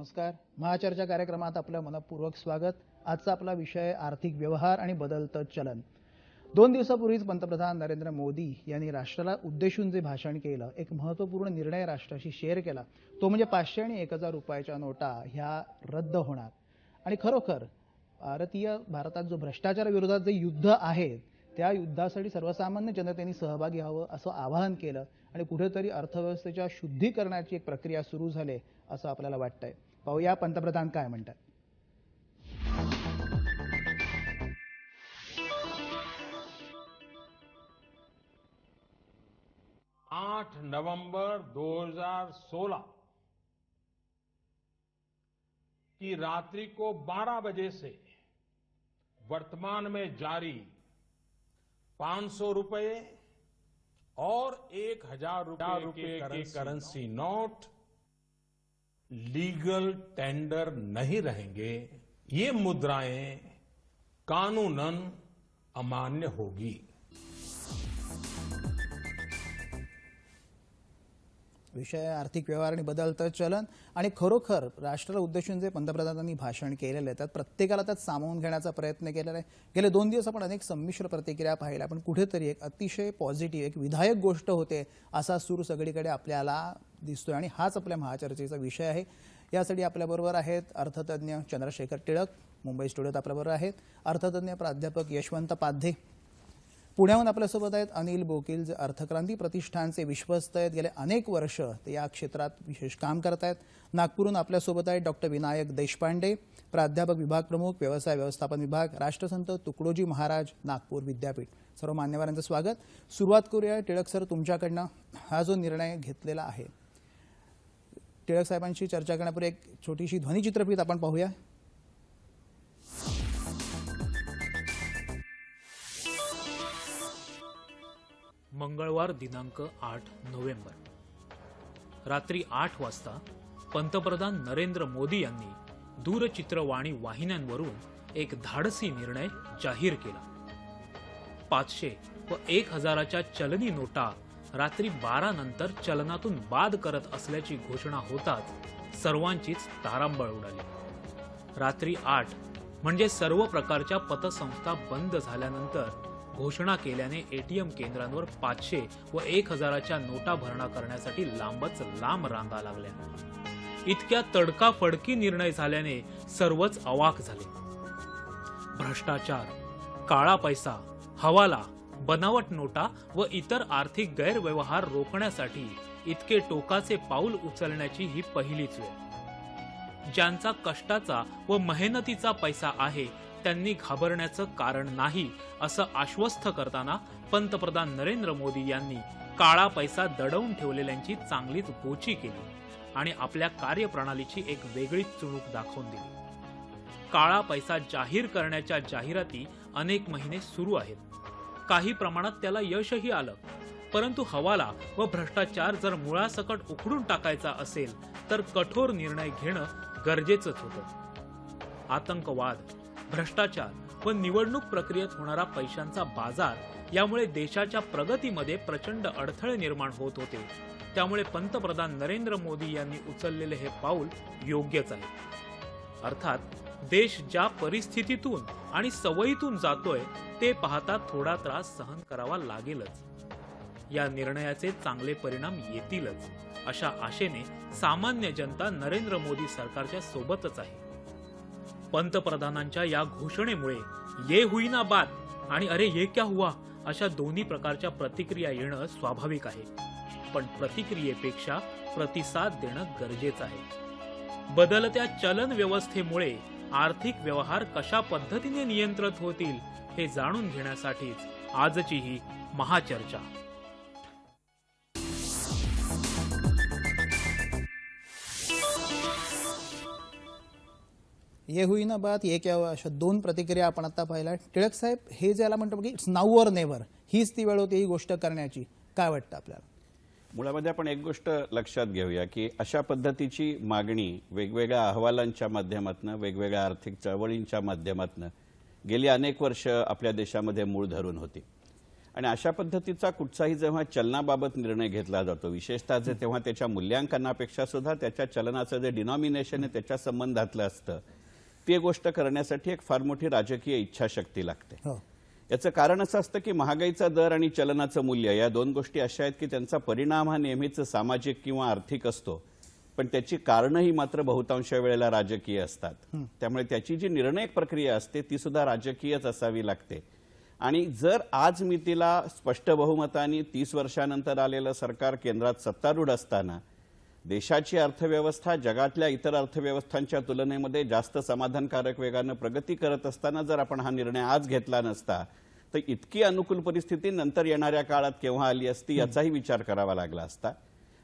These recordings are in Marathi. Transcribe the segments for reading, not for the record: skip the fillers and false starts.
नमस्कार. महाचर्चा कार्यक्रमात आपलं मनपूर्वक स्वागत. आजचा आपला विषय आर्थिक व्यवहार आणि बदलतं चलन. 2 दिवसापूर्वीच पंतप्रधान नरेंद्र मोदी यांनी राष्ट्राला उद्देशून जे भाषण केलं, एक महत्त्वपूर्ण निर्णय राष्ट्राशी शेअर केला. तो म्हणजे 500 आणि 1000 रुपयाच्या नोटा ह्या रद्द होणार. आणि खरोखर भारतात जो भ्रष्टाचाराविरोधात जे युद्ध आहे त्या युद्धासाठी सर्वसामान्य जनतेने सहभागी व्हावं असं आवाहन केलं आणि कुठेतरी अर्थव्यवस्थेच्या शुद्धीकरणाची एक प्रक्रिया सुरू झाली असं आपल्याला वाटतंय. पाहूया पंतप्रधान काय म्हणतात. 8 नवंबर 2016 की रात्रि को 12 बजे से वर्तमान में जारी 500 रुपए और 1000 रुपए की करेंसी नोट लीगल टेंडर नहीं रहेंगे. ये मुद्राएं कानूनन अमान्य होगी. विषय आर्थिक व्यवहार आणि बदलतं चलन. आणि खरोखर राष्ट्राला उद्देशून जे पंतप्रधानांनी भाषण केलेलं आहे त्यात प्रत्येकाला त्यात सामावून घेण्याचा प्रयत्न केलेला आहे. गेले 2 दिवस आपण अनेक संमिश्र प्रतिक्रिया पाहिल्या, पण कुठेतरी एक अतिशय पॉझिटिव्ह एक विधायक गोष्ट होते असा सूर सगळीकडे आपल्याला दिसतोय. आणि हाच आपल्या महाचर्चेचा विषय आहे. यासाठी आपल्याबरोबर आहेत अर्थतज्ञ चंद्रशेखर टिळक, मुंबई स्टुडिओत आपल्याबरोबर आहेत अर्थतज्ञ प्राध्यापक यशवंत पाध्ये. पुण्याहून आपल्यासोबत आहेत अनिल बोकील, जे अर्थक्रांती प्रतिष्ठानचे विश्वस्त आहेत. गेले अनेक वर्ष ते या क्षेत्रात विशेष काम करत आहेत. नागपूरहून आपल्यासोबत आहेत डॉक्टर विनायक देशपांडे, प्राध्यापक विभाग प्रमुख व्यवसाय व्यवस्थापन विभाग, राष्ट्रसंत तुकडोजी महाराज नागपूर विद्यापीठ. सर्व मान्यवरांचं स्वागत. सुरुवात करूया टिळक सर तुमच्याकडनं. हा जो निर्णय घेतलेला आहे, टिळक साहेबांशी चर्चा करण्यापूर्वी एक छोटीशी ध्वनिचित्रफीत आपण पाहूया. मंगळवार दिनांक 8 नोव्हेंबर रात्री 8 वाजता पंतप्रधान नरेंद्र मोदी यांनी दूरचित्रवाणी वाहिन्यांवरून एक धाडसी निर्णय जाहीर केला. 500 व 1000च्या चलनी नोटा रात्री 12 नंतर चलनातून बाद करत असल्याची घोषणा होताच सर्वांचीच तारांबळ उडाली. रात्री 8 म्हणजे सर्व प्रकारच्या पतसंस्था बंद झाल्यानंतर घोषणा केल्याने एटीएम केंद्रांवर 500 व 1000च्या नोटा भरणा करण्यासाठी लांबच लांब रांगा लागल्या. इतक्या तडकाफडकी निर्णय झाल्याने सर्वच अवाक झाले. भ्रष्टाचार, काळा पैसा, हवाला, बनावट नोटा व इतर आर्थिक गैरव्यवहार रोखण्यासाठी इतके टोकाचे पाऊल उचलण्याची ही पहिलीच वेळ. ज्यांचा कष्टाचा व मेहनतीचा पैसा आहे त्यांनी घाबरण्याचं कारण नाही असं आश्वस्त करताना पंतप्रधान नरेंद्र मोदी यांनी काळा पैसा दडवून ठेवलेल्यांची चांगलीच गोची केली आणि आपल्या कार्यप्रणालीची एक वेगळीच चुणूक दाखवून दिली. काळा पैसा जाहीर करण्याच्या जाहिराती अनेक महिने सुरू आहेत. काही प्रमाणात त्याला यशही आलं, परंतु हवाला व भ्रष्टाचार जर मुळासकट उखडून टाकायचा असेल तर कठोर निर्णय घेणं गरजेचंच होतं. आतंकवाद, भ्रष्टाचार व निवडणूक प्रक्रियेत होणारा पैशांचा बाजार यामुळे देशाच्या प्रगतीमध्ये प्रचंड अडथळे निर्माण होत होते. त्यामुळे पंतप्रधान नरेंद्र मोदी यांनी उचललेले हे पाऊल योग्यच आहे. अर्थात देश ज्या परिस्थितीतून आणि सवयीतून जातोय ते पाहता थोडा त्रास सहन करावा लागेलच. या निर्णयाचे चांगले परिणाम येतीलच अशा आशेने सामान्य जनता नरेंद्र मोदी सरकारच्या सोबतच आहे. पंतप्रधानांच्या या घोषणेमुळे ये हुई ना बात आणि अरे ये क्या हुआ अशा दोन्ही प्रकारच्या प्रतिक्रिया येणं स्वाभाविक आहे. पण प्रतिक्रियेपेक्षा प्रतिसाद देणं गरजेचं आहे. बदलत्या चलन व्यवस्थेमुळे आर्थिक व्यवहार कशा पद्धतीने नियंत्रित होतील हे जाणून घेण्यासाठीच आजची ही महाचर्चा. ये हुई ना बात ये क्या हुआ अशा 2 प्रतिक्रिया आपण आता पाहिल्या. टिळक साहेब, हे ज्याला म्हणतो की इट्स नाऊ ऑर नेव्हर, हीच ती वेळ होती ही गोष्ट करण्याची. काय वाटतं आपल्याला? मुळामध्ये आपण एक गोष्ट लक्षात घेऊया की अशा पद्धतीची मागणी वेगवेगळ्या अहवालांच्या माध्यमातून, वेगवेगळ्या आर्थिक चळवळींच्या माध्यमातून गेली अनेक वर्ष आपल्या देशामध्ये मूळ धरून होती. आणि अशा पद्धतीचा कुठचाही जेव्हा चलनाबाबत निर्णय घेतला जातो, विशेषतः जे तेव्हा त्याच्या मूल्यांकनापेक्षा सुद्धा त्याच्या चलनाचं जे डिनॉमिनेशन आहे त्याच्या संबंधातलं असतं, ती गोष्ट करण्यासाठी एक फार मोठी राजकीय इच्छाशक्ती लागते. हो. याचं कारण असं असतं की महागाईचा दर आणि चलनाचं मूल्य या दोन गोष्टी अशा आहेत की त्यांचा परिणाम हा नेहमीच सामाजिक किंवा आर्थिक असतो, पण त्याची कारणंही मात्र बहुतांश वेळेला राजकीय असतात. त्यामुळे त्याची जी निर्णय प्रक्रिया असते ती सुद्धा राजकीयच असावी लागते. आणि जर आज मितीला स्पष्ट बहुमताने 30 वर्षानंतर आलेलं सरकार केंद्रात सत्तारूढ असताना देशाची अर्थव्यवस्था जगातल्या इतर अर्थव्यवस्थांच्या तुलनेमध्ये जास्त समाधानकारक वेगानं प्रगती करत असताना जर आपण हा निर्णय आज घेतला नसता तर इतकी अनुकूल परिस्थिती नंतर येणाऱ्या काळात केव्हा आली असती याचाही विचार करावा लागला असता.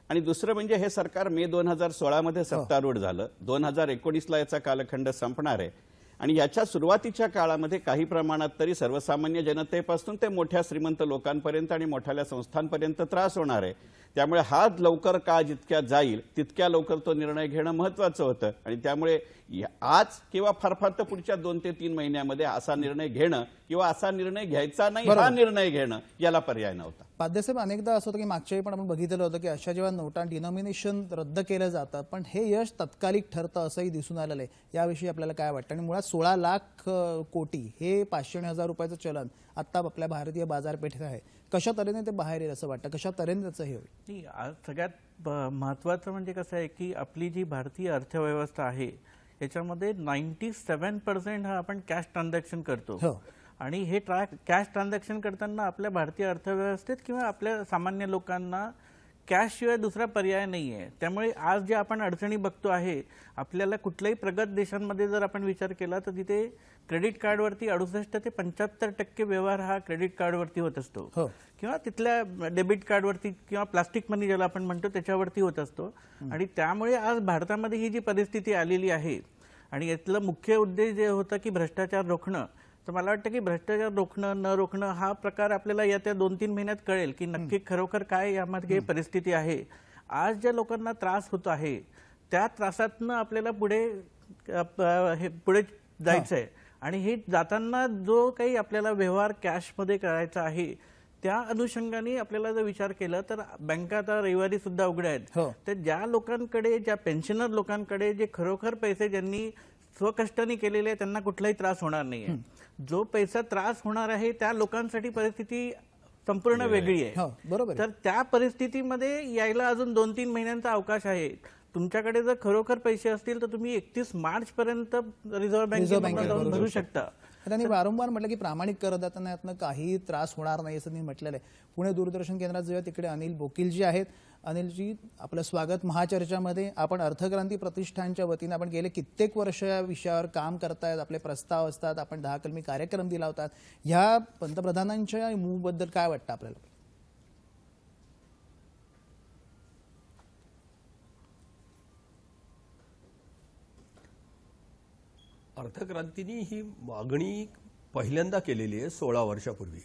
आणि दुसरं म्हणजे हे सरकार मे 2016 मध्ये सत्तारूढ झालं, 2019ला याचा कालखंड संपणार आहे आणि याच्या सुरुवातीच्या काळामध्ये काही प्रमाणात तरी सर्वसामान्य जनतेपासून ते मोठ्या श्रीमंत लोकांपर्यंत आणि मोठ्या संस्थांपर्यंत त्रास होणार आहे. त्यामुळे हा लवकर काळ जितक्या जाईल तितक्या लवकर तो निर्णय घेणं महत्त्वाचं होतं आणि त्यामुळे आज किंवा फार फार तर पुढच्या 2 ते 3 महिन्यामध्ये असा निर्णय घेणं किंवा असा निर्णय घ्यायचा नाही हा निर्णय घेणं याला पर्याय नव्हता. पाद्यसाहेब, अनेकदा असं होतं की मागच्या वेळी पण आपण बघितलं होतं की अशा जेव्हा नोटा डिनॉमिनेशन रद्द केलं जातं पण हे यश तत्कालिक ठरतं असंही दिसून आलेलं आहे. याविषयी आपल्याला काय वाटतं? आणि मुळात 16 लाख कोटी हे 500,000 रुपयाचं चलन आता आपल्या भारतीय बाजारपेठेत आहे. कशा तऱ्हेने ते बाहेर येईल असं वाटतं? कशा तऱ्हेने त्याचं हे होईल? नाही, आज सगळ्यात महत्त्वाचं म्हणजे कसं आहे की आपली जी भारतीय अर्थव्यवस्था आहे याच्यामध्ये 97% हा आपण कॅश ट्रान्झॅक्शन करतो. आणि हे कॅश ट्रान्झॅक्शन करताना आपल्या भारतीय अर्थव्यवस्थेत किंवा आपल्या सामान्य लोकांना कॅश शिवाय दुसरा पर्याय नाही आहे. त्यामुळे आज जे आपण अडचणी बघतो आहे, आपल्याला कुठल्याही प्रगत देशांमध्ये जर आपण विचार केला तर तिथे क्रेडिट कार्डवरती 68 ते 75% व्यवहार हा क्रेडिट कार्डवरती होत असतो किंवा तिथल्या डेबिट कार्डवरती किंवा प्लास्टिक मनी ज्याला आपण म्हणतो त्याच्यावरती होत असतो. आणि त्यामुळे आज भारतामध्ये ही जी परिस्थिती आलेली आहे आणि यातलं मुख्य उद्देश जे होतं की भ्रष्टाचार रोखणं, तर मला वाटतं की भ्रष्टाचार रोखणं न रोखणं हा प्रकार आपल्याला येत्या 2-3 महिन्यात कळेल की नक्की खरोखर काय यामध्ये परिस्थिती आहे. आज ज्या लोकांना त्रास होत आहे त्या त्रासातनं आपल्याला पुढे जायचं आहे आणि हे जाताना जो काही आपल्याला व्यवहार कॅशमध्ये करायचा आहे त्या अनुषंगाने आपल्याला जर विचार केला तर बँका आता रविवारी सुद्धा उघड्या आहेत. तर ज्या लोकांकडे, ज्या पेन्शनर लोकांकडे जे खरोखर पैसे ज्यांनी स्वकष्टाने केलेले त्यांना कुठलाही त्रास होणार नाहीये. जो पैसा त्रास होणार आहे त्या लोकांसाठी परिस्थिती संपूर्ण वेगळी आहे. बरोबर. तर त्या परिस्थितीमध्ये यायला अजून 2-3 महिन्यांचा अवकाश आहे. तुमच्याकडे जर खरोखर पैसे असतील तर तुम्ही 31 मार्च पर्यंत रिझर्व्ह बँकेत जाऊन भरू शकता. त्यांनी वारंवार म्हटलं की प्रामाणिक करदात्यांना यातनं काही त्रास होणार नाही असं त्यांनी म्हटलेलं आहे. पुणे दूरदर्शन केंद्रात जेव्हा तिकडे अनिल बोकीलजी आहेत. अनिलजी, आपलं स्वागत महाचर्चामध्ये. आपण अर्थक्रांती प्रतिष्ठानच्या वतीने आपण गेले कित्येक वर्ष या विषयावर काम करतायत, आपले प्रस्ताव असतात, आपण 10 कलमी कार्यक्रम दिला होता. ह्या पंतप्रधानांच्या मूव्हबद्दल काय वाटतं आपल्याला? अर्थक्रांतीने ही मागणी पहिल्यांदा केलेली आहे 16 वर्षापूर्वी.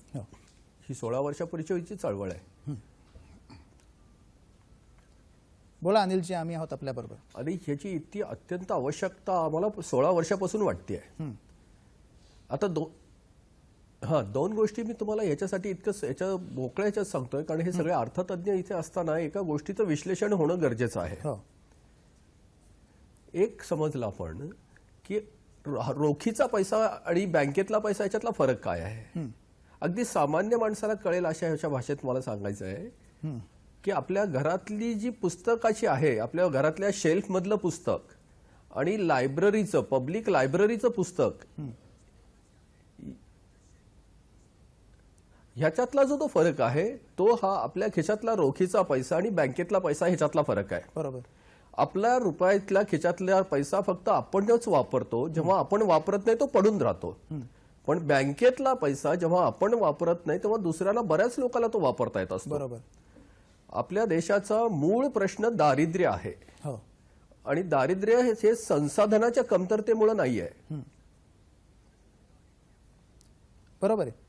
ही 16 वर्षापूर्वीची चळवळ आहे. बोला अनिलजी, आम्ही आहोत आपल्याबरोबर. आणि ह्याची इतकी अत्यंत आवश्यकता आम्हाला 16 वर्षापासून वाटते आहे. आता दोन गोष्टी मी तुम्हाला ह्याच्यासाठी याच्या मोकळ्या ह्याच्यात सांगतोय कारण हे सगळे अर्थतज्ञ इथे असताना एका गोष्टीचं विश्लेषण होणं गरजेचं आहे. एक समजलं आपण की रोखीचा पैसा आणि बँकेतला पैसा याच्यातला फरक काय आहे. अगदी सामान्य माणसाला कळेल अशा ह्याच्या भाषेत मला सांगायचं आहे की आपल्या घरातली जी पुस्तकाची आहे, आपल्या घरातल्या शेल्फ मधलं पुस्तक आणि लायब्ररीचं, पब्लिक लायब्ररीचं पुस्तक, ह्याच्यातला जो तो फरक आहे तो हा आपल्या खिशातला रोखीचा पैसा आणि बँकेतला पैसा ह्याच्यातला फरक आहे. बरोबर. आपल्या रुपयातल्या खिशातला पैसा फक्त आपणच वापरतो, जेव्हा आपण वापरत नाही तो पडून राहतो. पण बँकेतला पैसा जेव्हा आपण वापरत नाही तेव्हा दुसऱ्याला, बऱ्याच लोकांना तो वापरता येत असतो. बरोबर. आपल्या देशाचा मूळ प्रश्न दारिद्र्य आहे. आणि दारिद्र्य हे संसाधनाच्या कमतरतेमुळे नाही आहे. बरोबर आहे.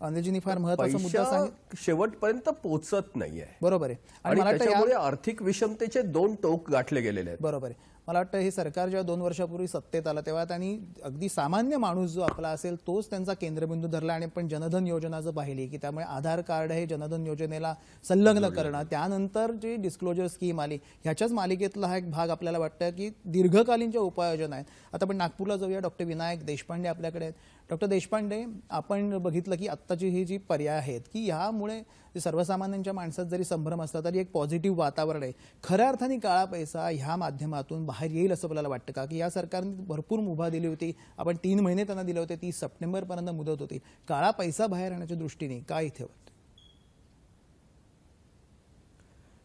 अनिलजींनी फार महत्त्वाचा मुद्दा सांगितला. शेवटपर्यंत पोहोचत नाहीये. बरोबर आहे. आणि त्याच्यामुळे आर्थिक विषमतेचे 2 टोक गाठले गेलेले आहेत. बरोबर आहे. मला वाटतं हे सरकार जेव्हा 2 वर्षापूर्वी सत्तेत आलं तेव्हा त्यांनी अगदी सामान्य माणूस जो आपला असेल तोच त्यांचा केंद्रबिंदू धरला आणि पण जनधन योजना जर पाहिली की त्यामुळे आधार कार्ड हे जनधन योजनेला संलग्न करणं, त्यानंतर जी डिस्क्लोजर स्कीम आली, ह्याच्याच मालिकेतला हा एक भाग आपल्याला वाटतं की दीर्घकालीन ज्या उपाययोजना आहेत. आता आपण नागपूरला जाऊया. डॉक्टर विनायक देशपांडे आपल्याकडे आहेत. डॉक्टर देशपांडे, आपण बघितलं की आत्ताची ही जी पर्याय आहेत की ह्यामुळे सर्वसामान्यांच्या माणसात जरी संभ्रम असला तरी एक पॉझिटिव्ह वातावरण आहे. खऱ्या अर्थाने काळा पैसा ह्या माध्यमातून बाहेर येईल असं आपल्याला वाटतं का? की या सरकारने भरपूर मुभा दिली होती, आपण 3 महिने त्यांना दिले होते, 30 सप्टेंबरपर्यंत मुदत होती. काळा पैसा बाहेर येण्याच्या दृष्टीने काय इथे वाटतं?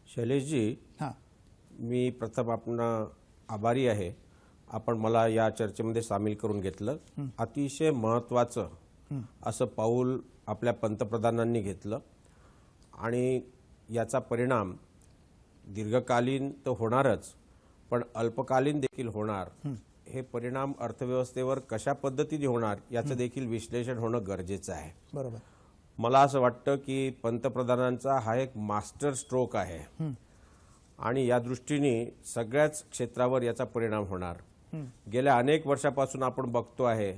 शैलेशजी, हां, मी प्रथम आपण आभारी आहे, आपण मला या चर्चेमध्ये सामील करून घेतलं. अतिशय महत्त्वाचं असं पाऊल आपल्या पंतप्रधानांनी घेतलं आणि याचा परिणाम दीर्घकालीन तर होणारच, पण अल्पकालीन देखील होणार. हे परिणाम अर्थव्यवस्थेवर कशा पद्धतीने होणार याचं देखील विश्लेषण होणं गरजेचं आहे. बरोबर. मला असं वाटतं की पंतप्रधानांचा हा एक मास्टर स्ट्रोक आहे आणि या दृष्टीने सगळ्याच क्षेत्रावर याचा परिणाम होणार. गेल्या अनेक वर्षापासून आपण बघतो आहे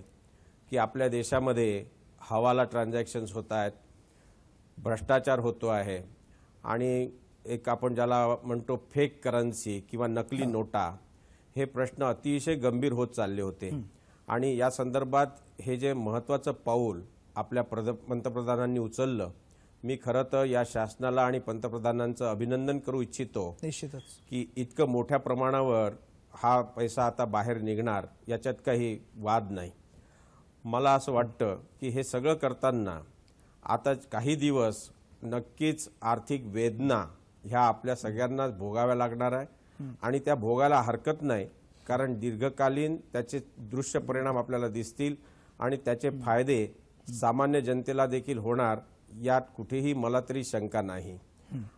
की आपल्या देशामध्ये हवाला ट्रान्झॅक्शन्स होत आहेत, भ्रष्टाचार होतो आहे आणि एक आपण ज्याला म्हणतो फेक करन्सी किंवा नकली नोटा, हे प्रश्न अतिशय गंभीर होत चालले होते. आणि या संदर्भात हे जे महत्त्वाचं पाऊल आपल्या पंतप्रधानांनी उचललं, मी खरं तर या शासनाला आणि पंतप्रधानांचं अभिनंदन करू इच्छितो. निश्चितच की इतकं मोठ्या प्रमाणावर हा पैसा आता बाहेर निघणार याच्यात काही वाद नाही. मला असं वाटतं की हे सगळं करताना आता काही दिवस नक्कीच आर्थिक वेदना ह्या आपल्या सगळ्यांनाच भोगाव्या लागणार आहे आणि त्या भोगायला हरकत नाही, कारण दीर्घकालीन त्याचे दृश्य परिणाम आपल्याला दिसतील आणि त्याचे फायदे सामान्य जनतेला देखील होणार, यात कुठेही मला तरी शंका नाही.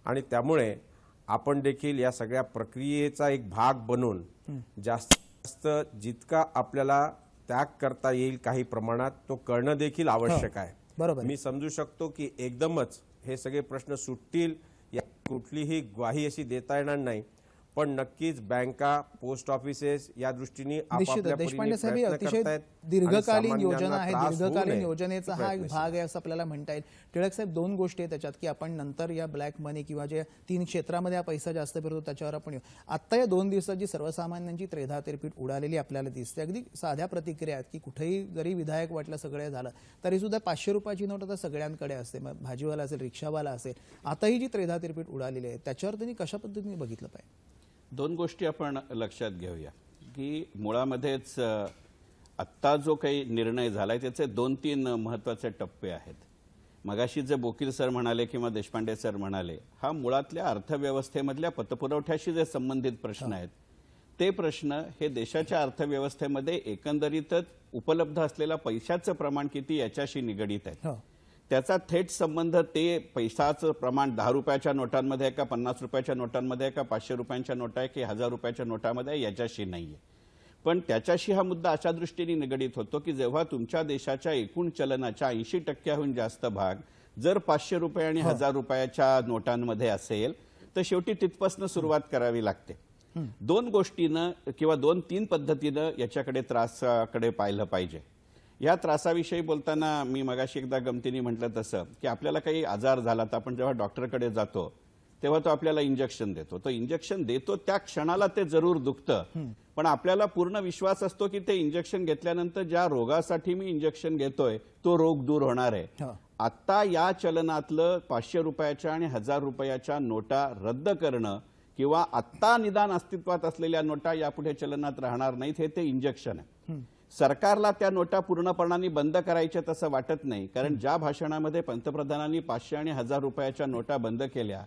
आणि त्यामुळे आपण देखील या सगळ्या प्रक्रियेचा एक भाग बनून जास्तीत जास्त जितका आपल्याला त्याग करता येईल काही प्रमाणात तो करणं देखील आवश्यक आहे. बरोबर. मी समजू शकतो की एकदमच हे सगळे प्रश्न सुटतील या कुठलीही ग्वाही अशी देता येणार नाही, पण नक्कीच बँका, पोस्ट ऑफिसेस या दृष्टीने आपापल्या देशपांडे साहेब, ही प्रयत्न अतिशय करतायत. दीर्घकालीन योजना आहे, त्रास होऊ दीर्घकालीन नये योजनेचा हा एक प्रयत्नशील भाग आहे असं आपल्याला म्हणता येईल. टिळक साहेब, 2 गोष्टी आहेत त्याच्यात की आपण नंतर या ब्लॅक मनी किंवा जे 3 क्षेत्रामध्ये हा पैसा जास्त फिरतो त्याच्यावर आपण येऊ. आता या 2 दिवसात जी सर्वसामान्यांची त्रेधा तिरपीट उडालेली आपल्याला दिसते, अगदी साध्या प्रतिक्रिया आहेत की कुठेही जरी विधायक वाटलं सगळं झालं तरी सुद्धा 500 रुपयाची नोट आता सगळ्यांकडे असते, मग भाजीवाला असेल, रिक्षावाला असेल. आता ही जी त्रेधा तिरपीट उडालेली आहे त्याच्यावर त्यांनी कशा पद्धतीने बघितलं पाहिजे? 2 गोष्टी आपण लक्षात घेऊया की मुळामध्येच आत्ता जो काही निर्णय झालाय त्याचे 2-3 महत्त्वाचे टप्पे आहेत. मगाशी जे बोकील सर म्हणाले किंवा देशपांडे सर म्हणाले, हा मुळातल्या अर्थव्यवस्थेमधल्या पतपुरवठ्याशी जे संबंधित प्रश्न आहेत ते प्रश्न हे देशाच्या अर्थव्यवस्थेमध्ये एकंदरीतच उपलब्ध असलेल्या पैशाचं प्रमाण किती याच्याशी निगडीत आहेत. त्याचा थेट संबंध ते पैशाचं प्रमाण 10 रुपयाच्या नोटांमध्ये आहे का, 50 रुपयाच्या नोटांमध्ये आहे का, 500 रुपयांच्या नोटा आहे की 1000 रुपयाच्या नोटामध्ये आहे याच्याशी नाहीये. पण त्याच्याशी हा मुद्दा अशा दृष्टीने निगडीत होतो की जेव्हा तुमच्या देशाच्या एकूण चलनाच्या 80% जास्त भाग जर 500 रुपये आणि 1000 रुपयाच्या नोटांमध्ये असेल तर शेवटी तिथपासून सुरुवात करावी लागते. 2 गोष्टीनं किंवा 2-3 पद्धतीनं याच्याकडे त्रासाकडे पाहिलं पाहिजे. या त्रासाविषयी बोलताना मी मगाशी एकदा गमतीने म्हटलं तसं की आपल्याला काही आजार झाला तर आपण जेव्हा डॉक्टरकडे जातो तेव्हा तो आपल्याला इंजेक्शन देतो. तो इंजेक्शन देतो त्या क्षणाला ते जरूर दुखतं, पण आपल्याला पूर्ण विश्वास असतो की ते इंजेक्शन घेतल्यानंतर ज्या रोगासाठी मी इंजेक्शन घेतोय तो रोग दूर होणार आहे. आता या चलनातलं 500 रुपयाच्या आणि 1000 रुपयाच्या नोटा रद्द करणं किंवा आत्ता निदान अस्तित्वात असलेल्या नोटा यापुढे चलनात राहणार नाहीत हे ते इंजेक्शन आहे. सरकारला त्या नोटा पूर्णपणाने बंद करायच्या तसं वाटत नाही, कारण ज्या भाषणामध्ये पंतप्रधानांनी 500 आणि 1000 रुपयाच्या नोटा बंद केल्या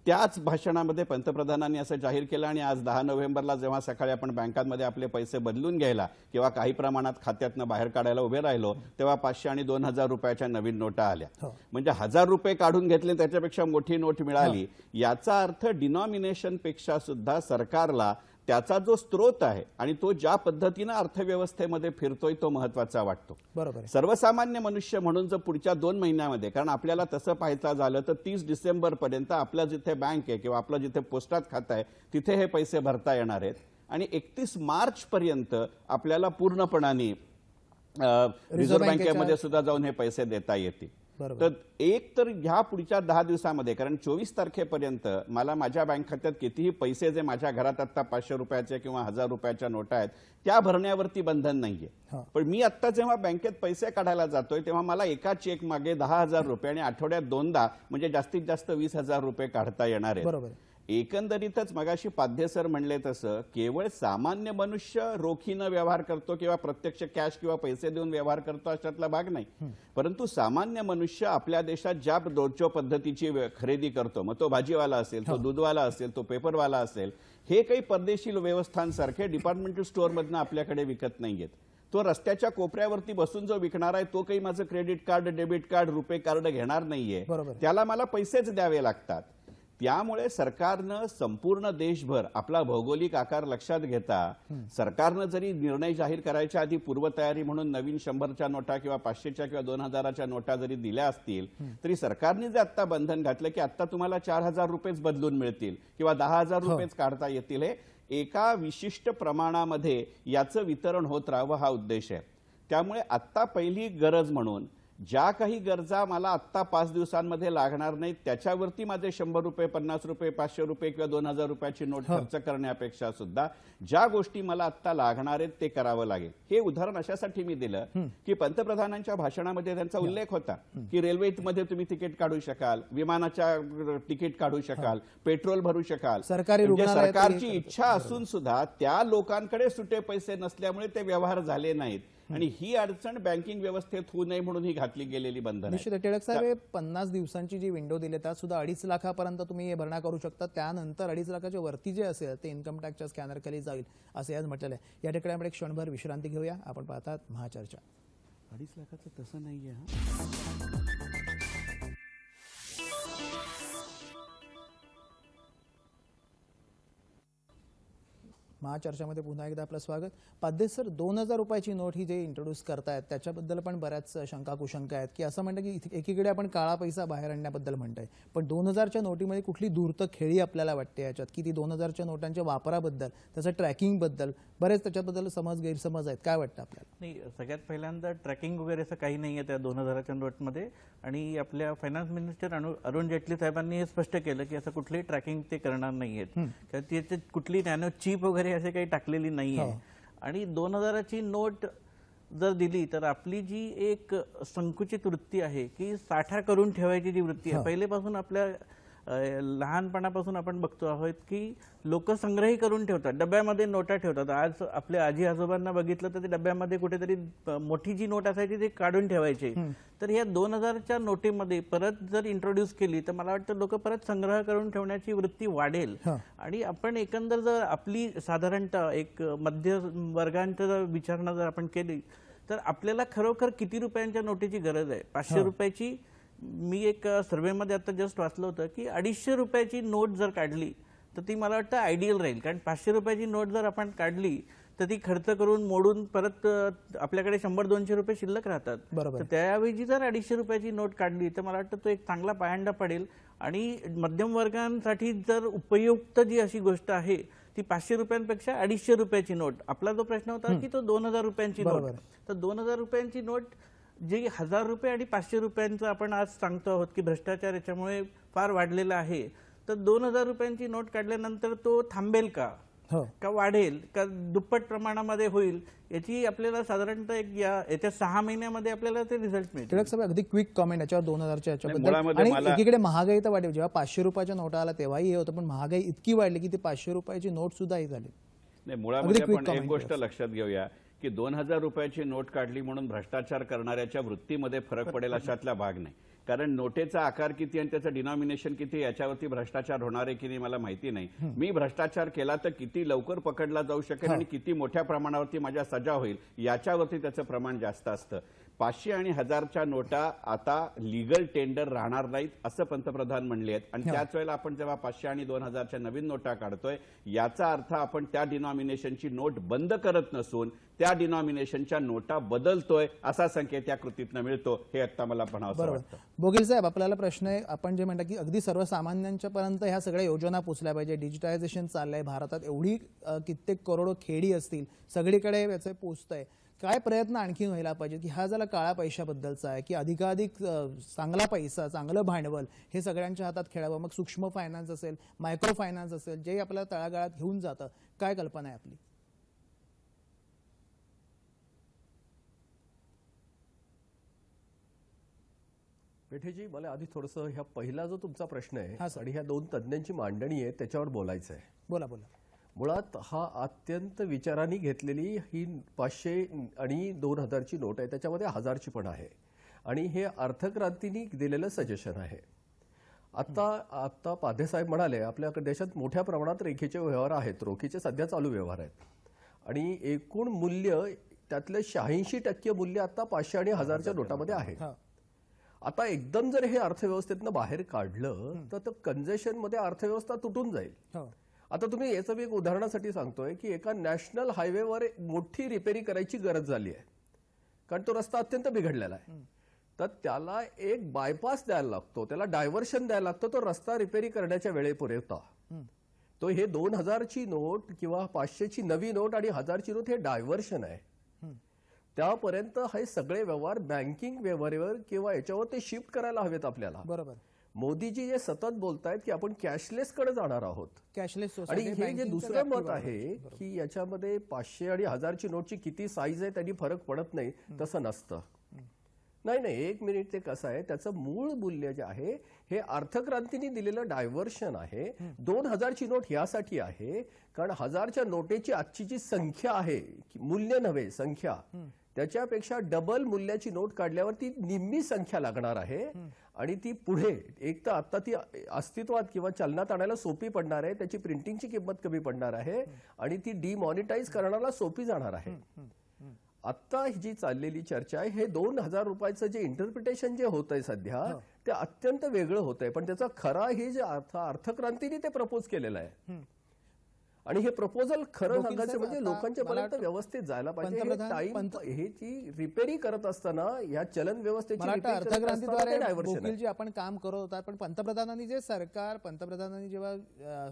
त्याच भाषणामध्ये पंतप्रधानांनी असं जाहीर केलं आणि आज 10 नोव्हेंबरला जेव्हा सकाळी आपण बँकांमध्ये आपले पैसे बदलून घ्यायला किंवा काही प्रमाणात खात्यातनं बाहेर काढायला उभे राहिलो तेव्हा 500 आणि 2000 रुपयाच्या नवीन नोटा आल्या. म्हणजे 1000 रुपये काढून घेतले त्याच्यापेक्षा मोठी नोट मिळाली. याचा अर्थ डिनॉमिनेशन पेक्षा सुद्धा सरकारला त्याचा जो स्रोत आहे आणि तो ज्या पद्धतीने अर्थव्यवस्थेमध्ये फिरतोय तो महत्वाचा वाटतो. बरोबर. सर्वसामान्य मनुष्य म्हणून जर पुढच्या 2 महिन्यामध्ये, कारण आपल्याला तसं पाहायचं झालं तर 30 डिसेंबर पर्यंत आपल्या जिथे बँक आहे किंवा आपलं जिथे पोस्टात खातं आहे तिथे हे पैसे भरता येणार आहेत. आणि 31 मार्च पर्यंत आपल्याला पूर्णपणाने रिझर्व्ह बँकेमध्ये सुद्धा जाऊन हे पैसे देता येतील. तर एक तर ह्या पुढच्या 10 दिवसामध्ये, कारण 24 तारखेपर्यंत मला माझ्या बँक खात्यात कितीही पैसे जे माझ्या घरात आता 500 रुपयाचे किंवा 1000 रुपयाच्या नोटा आहेत त्या भरण्यावरती बंधन नाहीये. पण मी आता जेव्हा बँकेत पैसे काढायला जातोय तेव्हा मला एका चेक मागे 10,000 रुपये आणि आठवड्यात 2दा म्हणजे जास्तीत जास्त 20,000 रुपये काढता येणार आहेत. एकंदरीतच मगाशी पाध्ये सर म्हणले तसं केवळ सामान्य मनुष्य रोखीनं व्यवहार करतो किंवा प्रत्यक्ष कॅश किंवा पैसे देऊन व्यवहार करतो अशातला भाग नाही, परंतु सामान्य मनुष्य आपल्या देशात ज्या रोजच्या पद्धतीची खरेदी करतो, मग तो भाजीवाला असेल, तो दूधवाला असेल, तो पेपरवाला असेल, हे काही परदेशी व्यवस्थांसारखे डिपार्टमेंटल स्टोअरमधनं आपल्याकडे विकत नाहीयेत. तो रस्त्याच्या कोपऱ्यावरती बसून जो विकणार आहे तो काही माझं क्रेडिट कार्ड, डेबिट कार्ड, रुपे कार्ड घेणार नाहीये, त्याला मला पैसेच द्यावे लागतात. त्यामुळे सरकारनं संपूर्ण देशभर आपला भौगोलिक आकार लक्षात घेता सरकारनं जरी निर्णय जाहीर करायच्या आधी पूर्वतयारी म्हणून नवीन 100च्या नोटा किंवा 500च्या किंवा 2000च्या नोटा जरी दिल्या असतील तरी सरकारने जे आता बंधन घातलं की आता तुम्हाला 4000 रुपयेच बदलून मिळतील किंवा 10,000 रुपयेच काढता येतील, हे एका विशिष्ट प्रमाणामध्ये याचं वितरण होत राहावं हा उद्देश आहे. त्यामुळे आता पहिली गरज म्हणून ज्या काही गरजा मला आत्ता 5 दिवसांमध्ये लागणार नाहीत त्याच्यावरती माझे 100 रुपये, 50 रुपये, 500 रुपये किंवा 2000 रुपयाची नोट खर्च करण्यापेक्षा सुद्धा ज्या गोष्टी मला आत्ता लागणार आहेत ते करावं लागेल. हे उदाहरण अशासाठी मी दिलं की पंतप्रधानांच्या भाषणामध्ये त्यांचा उल्लेख होता की रेल्वेमध्ये तुम्ही तिकीट काढू शकाल, विमानाच्या तिकीट काढू शकाल, पेट्रोल भरू शकाल. सरकारची इच्छा असून सुद्धा त्या लोकांकडे सुटे पैसे नसल्यामुळे ते व्यवहार झाले नाहीत आणि ही अडचण बँकिंग व्यवस्थेत होऊ नये म्हणून ही घातली गेलेली बंधन. निश्चित टिळक साहेब, 50 दिवसांची जी विंडो दिली त्यात सुद्धा 2.5 लाखापर्यंत तुम्ही हे भरणा करू शकता. त्यानंतर 2.5 लाखाच्या वरती जे असेल ते इन्कम टॅक्सच्या स्कॅनर खाली जाईल असे आज म्हटलेलं आहे. या ठिकाणी आपण एक क्षणभर विश्रांती घेऊया. आपण पाहतात महाचर्चा. 2.5 लाखाचं तसं नाहीये. महाचर्चामध्ये पुन्हा एकदा आपलं स्वागत. पाध्ये सर, 2000 रुपयाची नोट ही जे इंट्रोड्यूस करतायत त्याच्याबद्दल पण बऱ्याच शंका कुशंका आहेत की असं म्हणतं की एकीकडे आपण काळा पैसा बाहेर आणण्याबद्दल म्हणतोय, पण 2000च्या नोटीमध्ये कुठली धूर्त खेळी आपल्याला वाटते याच्यात की ती 2000च्या नोटांच्या वापराबद्दल, त्याच्या ट्रॅकिंगबद्दल बरेच त्याच्याबद्दल गैरसमज आहेत. काय वाटतं आपल्याला? नाही, सगळ्यात पहिल्यांदा ट्रॅकिंग वगैरे असं काही नाही आहे त्या 2000च्या नोटमध्ये. आणि आपल्या फायनान्स मिनिस्टर अरुण जेटली साहेबांनी हे स्पष्ट केलं की असं कुठलीही ट्रॅकिंग ते करणार नाहीयेत, त्याची कुठली नॅनो चिप वगैरे असे काही टाकलेली नाहीये. आणि 2000ची नोट जर दिली तर आपली जी एक संकुचित वृत्ती आहे की साठा करून ठेवायची जी वृत्ती आहे, पहिलेपासून आपल्या लहानपणापासून आपण बघतो आहोत की लोक संग्रही करून ठेवतात, डब्यामध्ये नोटा ठेवतात. आज आपल्या आजी आजोबांना बघितलं तर ते डब्यामध्ये कुठेतरी मोठी जी नोट असायची ती काढून ठेवायची. तर या 2000च्या नोटेमध्ये परत जर इंट्रोड्यूस केली तर मला वाटतं लोक परत संग्रह करून ठेवण्याची वृत्ती वाढेल. आणि आपण एकंदर जर आपली साधारणतः एक मध्य वर्गांचा जर विचारणा जर आपण केली तर आपल्याला खरोखर किती रुपयांच्या नोटीची गरज आहे? 500 रुपयाची, मी एक सर्व्हेमध्ये आता जस्ट वाचलं होतं की 250 रुपयाची नोट जर काढली तर ती मला वाटतं आयडियल राहील. कारण 500 रुपयाची नोट जर आपण काढली तर ती खर्च करून मोडून परत आपल्याकडे 100-200 रुपये शिल्लक राहतात. तर त्याऐवजी जर 250 रुपयाची नोट काढली तर मला वाटतं तो एक चांगला पायंडा पडेल. आणि मध्यम वर्गांसाठी जर उपयुक्त जी अशी गोष्ट आहे ती 500 रुपयांपेक्षा 250 रुपयाची नोट. आपला जो प्रश्न होता की तो 2000 रुपयांची नोट, तर 2000 रुपयांची नोट जी 1000 रुपये आणि 500 रुपयांचं आपण आज सांगतो आहोत की भ्रष्टाचार याच्यामुळे फार वाढलेला आहे, तर 2000 रुपयांची नोट काढल्यानंतर तो थांबेल का वाढेल का दुप्पट प्रमाणामध्ये होईल याची आपल्याला साधारणतः येत्या 6 महिन्यामध्ये आपल्याला ते रिझल्ट मिळतील. टिळक साहेब, अगदी क्विक कॉमेंट याच्यावर 2000च्या याच्याबद्दल. आणि एकीकडे महागाई तर वाढली, जेव्हा 500 रुपयाच्या नोटा आला तेव्हाही हे होतं, पण महागाई इतकी वाढली की ती 500 रुपयाची नोट सुद्धा ही झाली. नाही, मुळामध्ये आपण एक गोष्ट लक्षात घेऊया की 2000 रुपयाची नोट काढली म्हणून भ्रष्टाचार करणाऱ्याच्या वृत्तीमध्ये फरक पडेल अशातला भाग नाही. कारण नोटेचा आकार किती आणि त्याचं डिनॉमिनेशन किती याच्यावरती भ्रष्टाचार होणार आहे की नाही मला माहिती नाही. मी भ्रष्टाचार केला तर किती लवकर पकडला जाऊ शकेल आणि किती मोठ्या प्रमाणावरती माझ्या सजा होईल याच्यावरती त्याचं प्रमाण जास्त असतं. 500 आणि 1000च्या नोटा आता लीगल टेंडर राहणार नाहीत असं पंतप्रधान म्हणले आहेत. आणि त्याच वेळेला आपण जेव्हा 500 आणि 2000च्या नवीन नोटा काढतोय याचा अर्थ आपण त्या डिनॉमिनेशनची नोट बंद करत नसून त्या डिनॉमिनेशनच्या नोटा बदलतोय असा संकेत या कृतीतनं मिळतो. हे आता मला म्हणावं वाटतं. बोगील साहेब, आपल्याला प्रश्न आहे, आपण जे म्हणता की अगदी सर्वसामान्यांच्या पर्यंत ह्या सगळ्या योजना पोहोचल्या पाहिजे, डिजिटायझेशन चाललंय भारतात, एवढी कित्येक करोडो खेडी असतील, सगळीकडे याचे पोचतंय, काय प्रयत्न आणखी व्हायला पाहिजे की हा झाला काळ्या पैशाबद्दलचा आहे की अधिकाधिक चांगला पैसा, चांगलं भांडवल हे सगळ्यांच्या हातात खेळावं, मग सूक्ष्म फायनान्स असेल, मायक्रो फायनान्स असेल, जे आपल्याला तळागाळात घेऊन जातं, काय कल्पना आहे आपली? पेठेजी, मला आधी थोडंसं ह्या पहिला जो तुमचा प्रश्न आहे आणि ह्या दोन तज्ज्ञांची मांडणी आहे त्याच्यावर बोलायचं आहे. बोला बोला. मुळात हा अत्यंत विचारांनी घेतलेली ही 500 आणि 2000ची नोट आहे, त्याच्यामध्ये 1000ची पण आहे आणि हे अर्थक्रांतीने दिलेलं सजेशन आहे. आता पाधेसाहेब म्हणाले आपल्या देशात मोठ्या प्रमाणात रेखीचे व्यवहार आहेत, रोखीचे सध्या चालू व्यवहार आहेत आणि एकूण मूल्य त्यातलं 86% मूल्य आता 500 आणि 1000च्या नोटामध्ये आहे. आता एकदम जर हे अर्थव्यवस्थेतनं बाहेर काढलं तर कंजेशन मध्ये अर्थव्यवस्था तुटून जाईल. आता तुम्ही याचं मी एक उदाहरणासाठी सांगतोय की एका नॅशनल हायवेवर मोठी रिपेरी करायची गरज झाली आहे कारण तो रस्ता अत्यंत बिघडलेला आहे. तर त्याला एक बायपास द्यायला लागतो, त्याला डायव्हर्शन द्यायला लागतो तो रस्ता रिपेरी करण्याच्या वेळेपुरता. तो हे 2000ची नोट किंवा 500ची नवी नोट आणि 1000ची नोट हे डायव्हर्शन आहे. त्यापर्यंत हे सगळे व्यवहार बँकिंग व्यवहारावर किंवा याच्यावर ते शिफ्ट करायला हवेत आपल्याला. बरोबर. मोदीजी जे सतत बोलतायत की आपण कॅशलेस कडे जाणार आहोत, कॅशलेस आणि हे जे दुसरं मत आहे की याच्यामध्ये 500 आणि 1000ची नोटची किती साईज आहे त्यांनी फरक पडत नाही, तसं नसतं. नाही, एक मिनिट, ते कसं आहे, त्याचं मूळ मूल्य जे आहे हे अर्थक्रांतीने दिलेलं डायव्हर्शन आहे. 2000ची नोट यासाठी आहे कारण 1000च्या नोटेची आजची जी संख्या आहे, मूल्य नव्हे संख्या, त्याच्यापेक्षा डबल मूल्याची नोट काढल्यावर ती निम्मी संख्या लागणार आहे आणि ती पुढे एक तर आता ती अस्तित्वात किंवा चलनात आणायला सोपी पडणार आहे, त्याची प्रिंटिंगची किंमत कमी पडणार आहे आणि ती डिमॉनिटाईज करण्याला सोपी जाणार आहे. आता जी चाललेली चर्चा आहे हे 2000 रुपयाचं जे इंटरप्रिटेशन जे होत आहे सध्या ते अत्यंत वेगळं होत आहे, पण त्याचा खरा हे जे अर्थक्रांतीने ते प्रपोज केलेलं आहे आणि हे प्रपोजल खरं सांगायचं म्हणजे लोकांच्या पर्यंत व्यवस्थित जायला पाहिजे. हे जी रिपेरी करत असताना या चलन व्यवस्थेची अर्थक्रांतीद्वारे जे आपण काम करत होता, पण पंतप्रधानांनी जेव्हा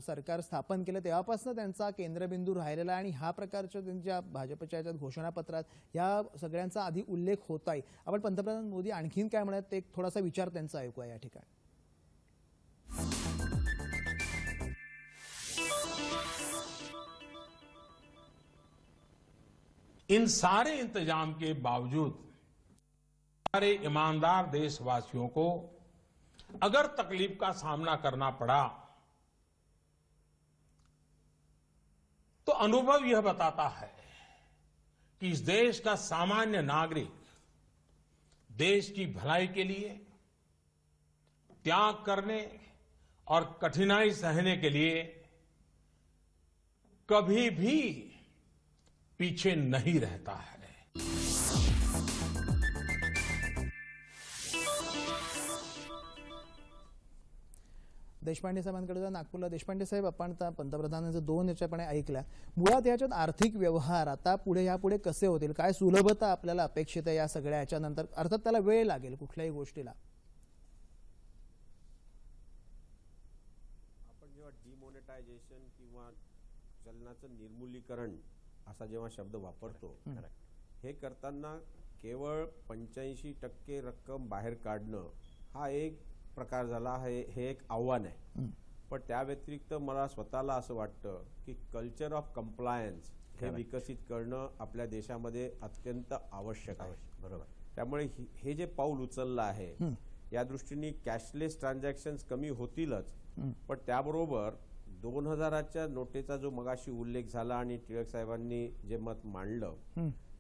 सरकार स्थापन केलं तेव्हापासून त्यांचा केंद्रबिंदू राहिलेला आणि ह्या प्रकारच्या त्यांच्या भाजपच्या याच्यात घोषणापत्रात या सगळ्यांचा आधी उल्लेख होत आहे. आपण पंतप्रधान मोदी आणखीन काय म्हणत ते थोडासा विचार त्यांचा ऐकूया या ठिकाणी. इन सारे इंतजाम के बावजूद हमारे ईमानदार देशवासियों को अगर तकलीफ का सामना करना पड़ा तो अनुभव यह बताता है कि इस देश का सामान्य नागरिक देश की भलाई के लिए त्याग करने और कठिनाई सहने के लिए कभी भी पीछे नहीं रहता है. देशपांडे साहेबांकडे नागपूरला. देशपांडे साहेब, आपण आता पंतप्रधानांचं 2 याच्यापणे ऐकल्या. मुळात याच्यात आर्थिक व्यवहार आता यापुढे कसे होतील, काय सुलभता आपल्याला अपेक्षित आहे या सगळ्या याच्यानंतर? अर्थात त्याला वेळ लागेल कुठल्याही गोष्टीला. आपण जेव्हा डिमॉनिटायझेशन किंवा चलनाचं निर्मूलीकरण असा जेव्हा शब्द वापरतो, हे करताना केवळ 85% रक्कम बाहेर काढणं हा एक प्रकार झाला, हे एक आव्हान आहे. पण त्या व्यतिरिक्त मला स्वतःला असं वाटतं की कल्चर ऑफ कंप्लायन्स हे विकसित करणं आपल्या देशामध्ये अत्यंत आवश्यक आहे. बरोबर. त्यामुळे हे जे पाऊल उचललं आहे या दृष्टीने कॅशलेस ट्रान्झॅक्शन्स कमी होतीलच, पण त्याबरोबर 2000च्या नोटेचा जो मगाशी उल्लेख झाला आणि टिळक साहेबांनी जे मत मांडलं,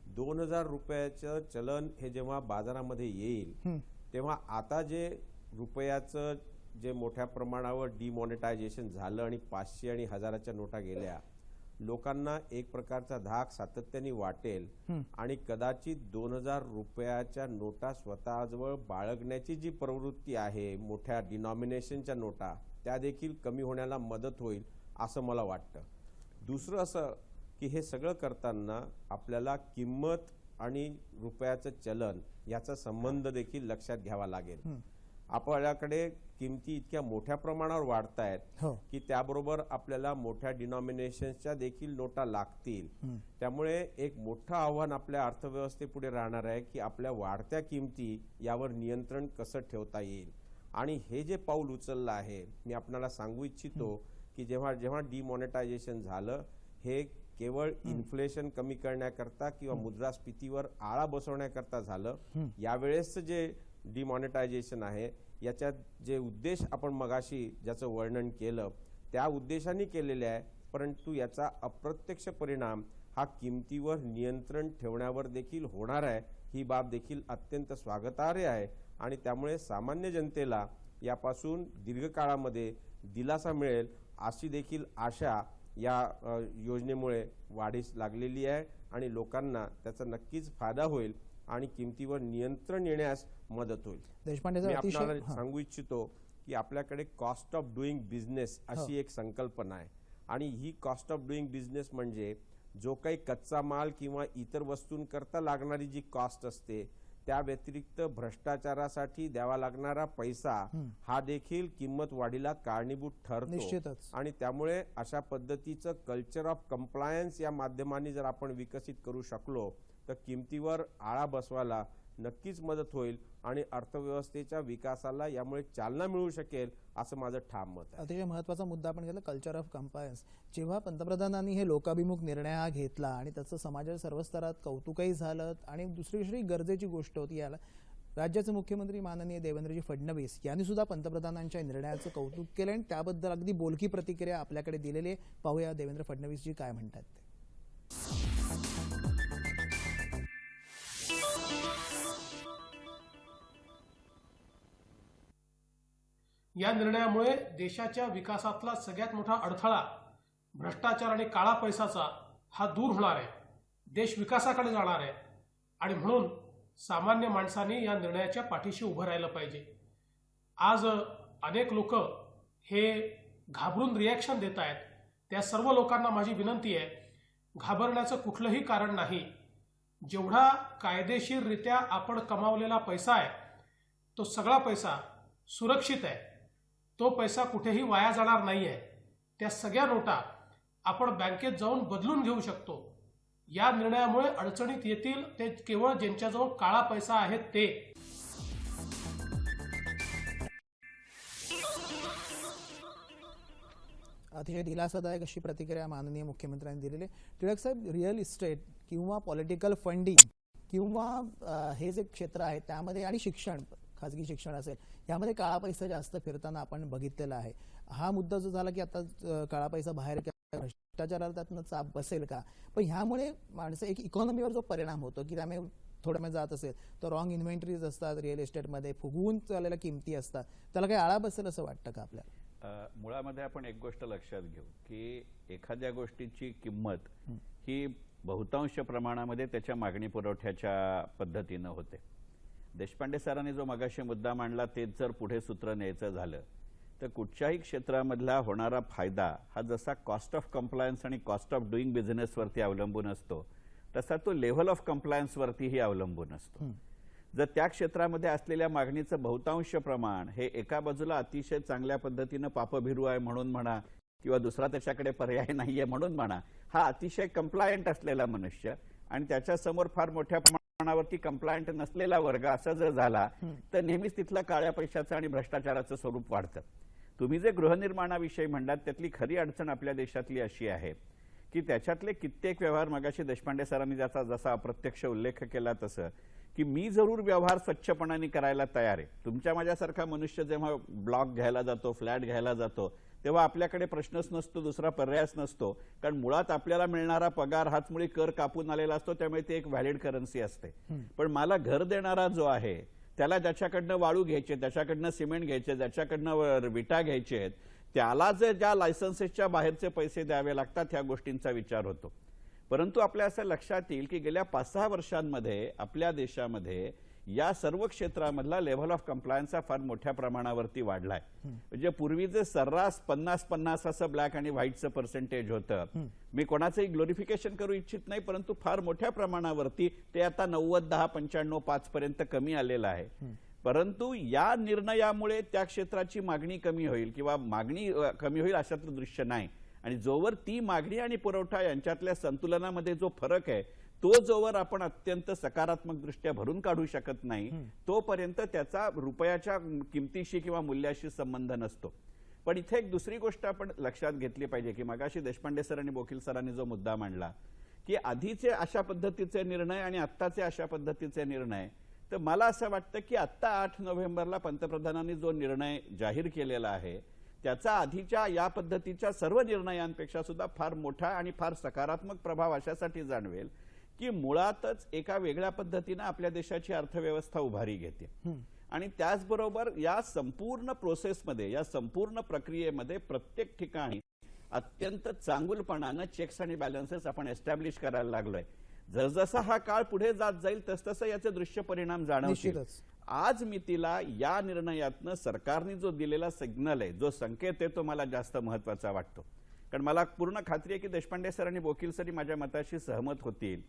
2000 रुपयाचं चलन हे जेव्हा बाजारामध्ये येईल तेव्हा आता जे रुपयाचं जे मोठ्या प्रमाणावर डिमॉनिटायझेशन झालं आणि 500 आणि 1000च्या नोटा गेल्या, लोकांना एक प्रकारचा धाक सातत्याने वाटेल आणि कदाचित 2000 रुपयाच्या नोटा स्वतःजवळ बाळगण्याची जी प्रवृत्ती आहे, मोठ्या डिनॉमिनेशनच्या नोटा, त्या देखील कमी होण्याला मदत होईल असं मला वाटतं. दुसरं असं की हे सगळं करताना आपल्याला किंमत आणि रुपयाचं चलन याचा संबंध देखील लक्षात घ्यावा लागेल. आपल्याकडे किमती इतक्या मोठ्या प्रमाणावर वाढत आहेत की त्याबरोबर आपल्याला मोठ्या डिनॉमिनेशनच्या देखील नोटा लागतील. त्यामुळे एक मोठं आव्हान आपल्या अर्थव्यवस्थेपुढे राहणार आहे की आपल्या वाढत्या किमती यावर नियंत्रण कसं ठेवता येईल. आणि हे जे पाऊल उचललं आहे, मी आपल्याला सांगू इच्छितो की जेव्हा जेव्हा डिमॉनिटायझेशन झालं, हे केवळ इन्फ्लेशन कमी करण्याकरता किंवा मुद्रास्फीतीवर आळा बसवण्याकरता झालं. यावेळेस जे डिमॉनिटायझेशन आहे, याच्यात जे उद्देश आपण मगाशी ज्याचं वर्णन केलं त्या उद्देशाने केलेले आहे, परंतु याचा अप्रत्यक्ष परिणाम हा किमतीवर नियंत्रण ठेवण्यावर देखील होणार आहे. ही बाब देखील अत्यंत स्वागतार्ह आहे आणि त्यामुळे सामान्य जनतेला यापासून दीर्घकाळामध्ये दिलासा मिळेल अशी देखील आशा या योजनेमुळे वाढीस लागलेली आहे आणि लोकांना त्याचा नक्कीच फायदा होईल आणि किमतीवर नियंत्रण येण्यास मदत होईल. मी आपल्याला सांगू इच्छितो की आपल्याकडे कॉस्ट ऑफ डुईंग बिझनेस अशी एक संकल्पना आहे आणि ही कॉस्ट ऑफ डुईंग बिझनेस म्हणजे जो काही कच्चा माल किंवा इतर वस्तूंकरता लागणारी जी कॉस्ट असते, त्या व्यतिरिक्त भ्रष्टाचारासाठी द्यावा लागणारा पैसा हा देखील किंमत वाढीला कारणीभूत ठरतो. आणि त्यामुळे अशा पद्धतीचं कल्चर ऑफ कंप्लायन्स या माध्यमांनी जर आपण विकसित करू शकलो तर किमतीवर आळा बसवायला नक्कीच मदत होईल आणि अर्थव्यवस्थेच्या विकासाला यामुळे चालना मिळू शकेल असं माझं ठाम मत आहे. अतिशय महत्त्वाचा मुद्दा आपण घेतला, कल्चर ऑफ कंप्लायन्स. जेव्हा पंतप्रधानांनी हे लोकाभिमुख निर्णय हा घेतला आणि त्याचं समाजाच्या सर्व स्तरात कौतुकही झालं आणि दुसरी गरजेची गोष्ट होती, याला राज्याचे मुख्यमंत्री माननीय देवेंद्रजी फडणवीस यांनी सुद्धा पंतप्रधानांच्या निर्णयाचं कौतुक केलं आणि त्याबद्दल अगदी बोलकी प्रतिक्रिया आपल्याकडे दिलेली. पाहूया देवेंद्र फडणवीसजी काय म्हणतात ते. या निर्णयामुळे देशाच्या विकासातला सगळ्यात मोठा अडथळा भ्रष्टाचार आणि काळा पैसाचा हा दूर होणार आहे. देश विकासाकडे जाणार आहे आणि म्हणून सामान्य माणसांनी या निर्णयाच्या पाठीशी उभं राहिलं पाहिजे. आज अनेक लोक हे घाबरून रिॲक्शन देत आहेत. त्या सर्व लोकांना माझी विनंती आहे, घाबरण्याचं कुठलंही कारण नाही. जेवढा कायदेशीररित्या आपण कमावलेला पैसा आहे तो सगळा पैसा सुरक्षित आहे. तो पैसा कुठेही वाया जाणार नाही आहे. त्या सगळ्या नोटा आपण बँकेत जाऊन बदलून घेऊ शकतो. या निर्णयामुळे अडचणीत येतील ते केवळ ज्यांच्याजवळ काळा पैसा आहे ते. अतिशय दिलासादायक अशी प्रतिक्रिया माननीय मुख्यमंत्र्यांनी दिलेली. टिळक साहेब, रिअल इस्टेट किंवा पॉलिटिकल फंडिंग किंवा हे जे क्षेत्र आहे त्यामध्ये आणि शिक्षण, खाजगी शिक्षण असेल, यामध्ये काळा पैसा जास्त फिरताना आपण बघितलेला आहे. हा मुद्दा जो झाला की आता काळा पैसा बाहेर भ्रष्टाचाराला त्यातनं चाप बसेल का, पण ह्यामुळे माणसं एक इकॉनॉमीवर जो परिणाम होतो की त्यामुळे थोड्या जात असेल तर रॉंग इन्व्हेंटरीज असतात रिअल इस्टेटमध्ये, फुगवून चाललेल्या किमती असतात, त्याला काही आळा बसेल असं वाटतं का आपल्याला? मुळामध्ये आपण एक गोष्ट लक्षात घेऊ की एखाद्या गोष्टीची किंमत ही बहुतांश प्रमाणामध्ये त्याच्या मागणी पुरवठ्याच्या पद्धतीनं होते. देशपांडे सरांनी जो मगाशी मुद्दा मांडला तेच जर पुढे सूत्र न्यायचं झालं तर कुठच्याही क्षेत्रामधला होणारा फायदा हा जसा कॉस्ट ऑफ कंप्लायन्स आणि कॉस्ट ऑफ डुईंग बिझनेसवरती अवलंबून असतो तसा तो लेव्हल ऑफ कंप्लायन्सवरतीही अवलंबून असतो. जर त्या क्षेत्रामध्ये असलेल्या मागणीचं बहुतांश प्रमाण हे एका बाजूला अतिशय चांगल्या पद्धतीनं पापभिरू आहे म्हणून म्हणा किंवा दुसरा त्याच्याकडे पर्याय नाहीये म्हणून म्हणा, हा अतिशय कंप्लायंट असलेला मनुष्य आणि त्याच्यासमोर फार मोठ्या प्रमाणावरती कंप्लायंट नसलेला वर्ग असा जर झाला तर नेहमीच तिथलं काळ्या पैशाचं आणि भ्रष्टाचाराचं स्वरूप वाढतं. तुम्ही जे गृहनिर्माणाविषयी म्हणतात त्यातली खरी अडचण आपल्या देशातली अशी आहे की त्याच्यातले कित्येक व्यवहार, मगाशी देशपांडे सरांनी ज्याचा जसा अप्रत्यक्ष उल्लेख केला तसं की मी जरूर व्यवहार स्वच्छपणाने करायला तयार आहे. तुमच्या माझ्यासारखा मनुष्य जेव्हा ब्लॉक घ्यायला जातो, फ्लॅट घ्यायला जातो, तेव्हा आपल्याकडे प्रश्नच नसतो, दुसरा पर्यायच नसतो, कारण मुळात आपल्याला मिळणारा पगार हाच मुळे कर कापून आलेला असतो, त्यामुळे ते एक व्हॅलिड करन्सी असते. पण मला घर देणारा जो आहे त्याला ज्याच्याकडनं वाळू घ्यायचे, त्याच्याकडनं सिमेंट घ्यायचे, ज्याच्याकडनं विटा घ्यायचे आहेत, त्याला जर ज्या लायसन्सेसच्या बाहेरचे पैसे द्यावे लागतात ह्या गोष्टींचा विचार होतो. परंतु आपल्या असं लक्षात येईल की गेल्या 5-6 वर्षांमध्ये आपल्या देशामध्ये या सर्व क्षेत्रामधला लेव्हल ऑफ कम्प्लायन्स हा फार मोठ्या प्रमाणावरती वाढलाय. म्हणजे पूर्वी जे सर्रास 50-50 असं ब्लॅक आणि व्हाईटचं पर्सेंटेज होतं, मी कोणाचंही ग्लोरिफिकेशन करू इच्छित नाही, परंतु फार मोठ्या प्रमाणावरती ते आता 90-10-95-5 पर्यंत कमी आलेलं आहे. परंतु या निर्णयामुळे त्या क्षेत्राची मागणी कमी होईल किंवा मागणी कमी होईल अशातलं दृश्य नाही. आणि जोवर ती मागणी आणि पुरवठा यांच्यातल्या संतुलनामध्ये जो फरक आहे तो जोवर आपण अत्यंत सकारात्मक दृष्ट्या भरून काढू शकत नाही तोपर्यंत त्याचा रुपयाच्या किमतीशी किंवा मूल्याशी संबंध नसतो. पण इथे एक दुसरी गोष्ट आपण लक्षात घेतली पाहिजे की मगाशी देशपांडे सर आणि बोकील सरांनी जो मुद्दा मांडला की आधीचे अशा पद्धतीचे निर्णय आणि आत्ताचे अशा पद्धतीचे निर्णय, तर मला असं वाटतं की आत्ता 8 नोव्हेंबरला पंतप्रधानांनी जो निर्णय जाहीर केलेला आहे त्याचा आधीच्या या पद्धतीच्या सर्व निर्णयांपेक्षा सुद्धा फार मोठा आणि फार सकारात्मक प्रभाव अशासाठी जाणवेल की मुळातच एका वेगळ्या पद्धतीने आपल्या देशाची अर्थव्यवस्था उभारी घेते. आणि त्याचबरोबर या संपूर्ण प्रोसेसमध्ये, या संपूर्ण प्रक्रियेमध्ये प्रत्येक ठिकाणी अत्यंत चांगुलपणानं चेक्स आणि बॅलन्सेस आपण एस्टॅब्लिश करायला लागलोय. जसजसा हा काळ पुढे जात जाईल तसतसं याचे दृश्य परिणाम जाणवतील. आज मितीला या निर्णयातनं सरकारने जो दिलेला सिग्नल आहे, जो संकेत आहे, तो मला जास्त महत्वाचा वाटतो. कारण मला पूर्ण खात्री आहे की देशपांडे सर आणि बोकील सर माझ्या मताशी सहमत होतील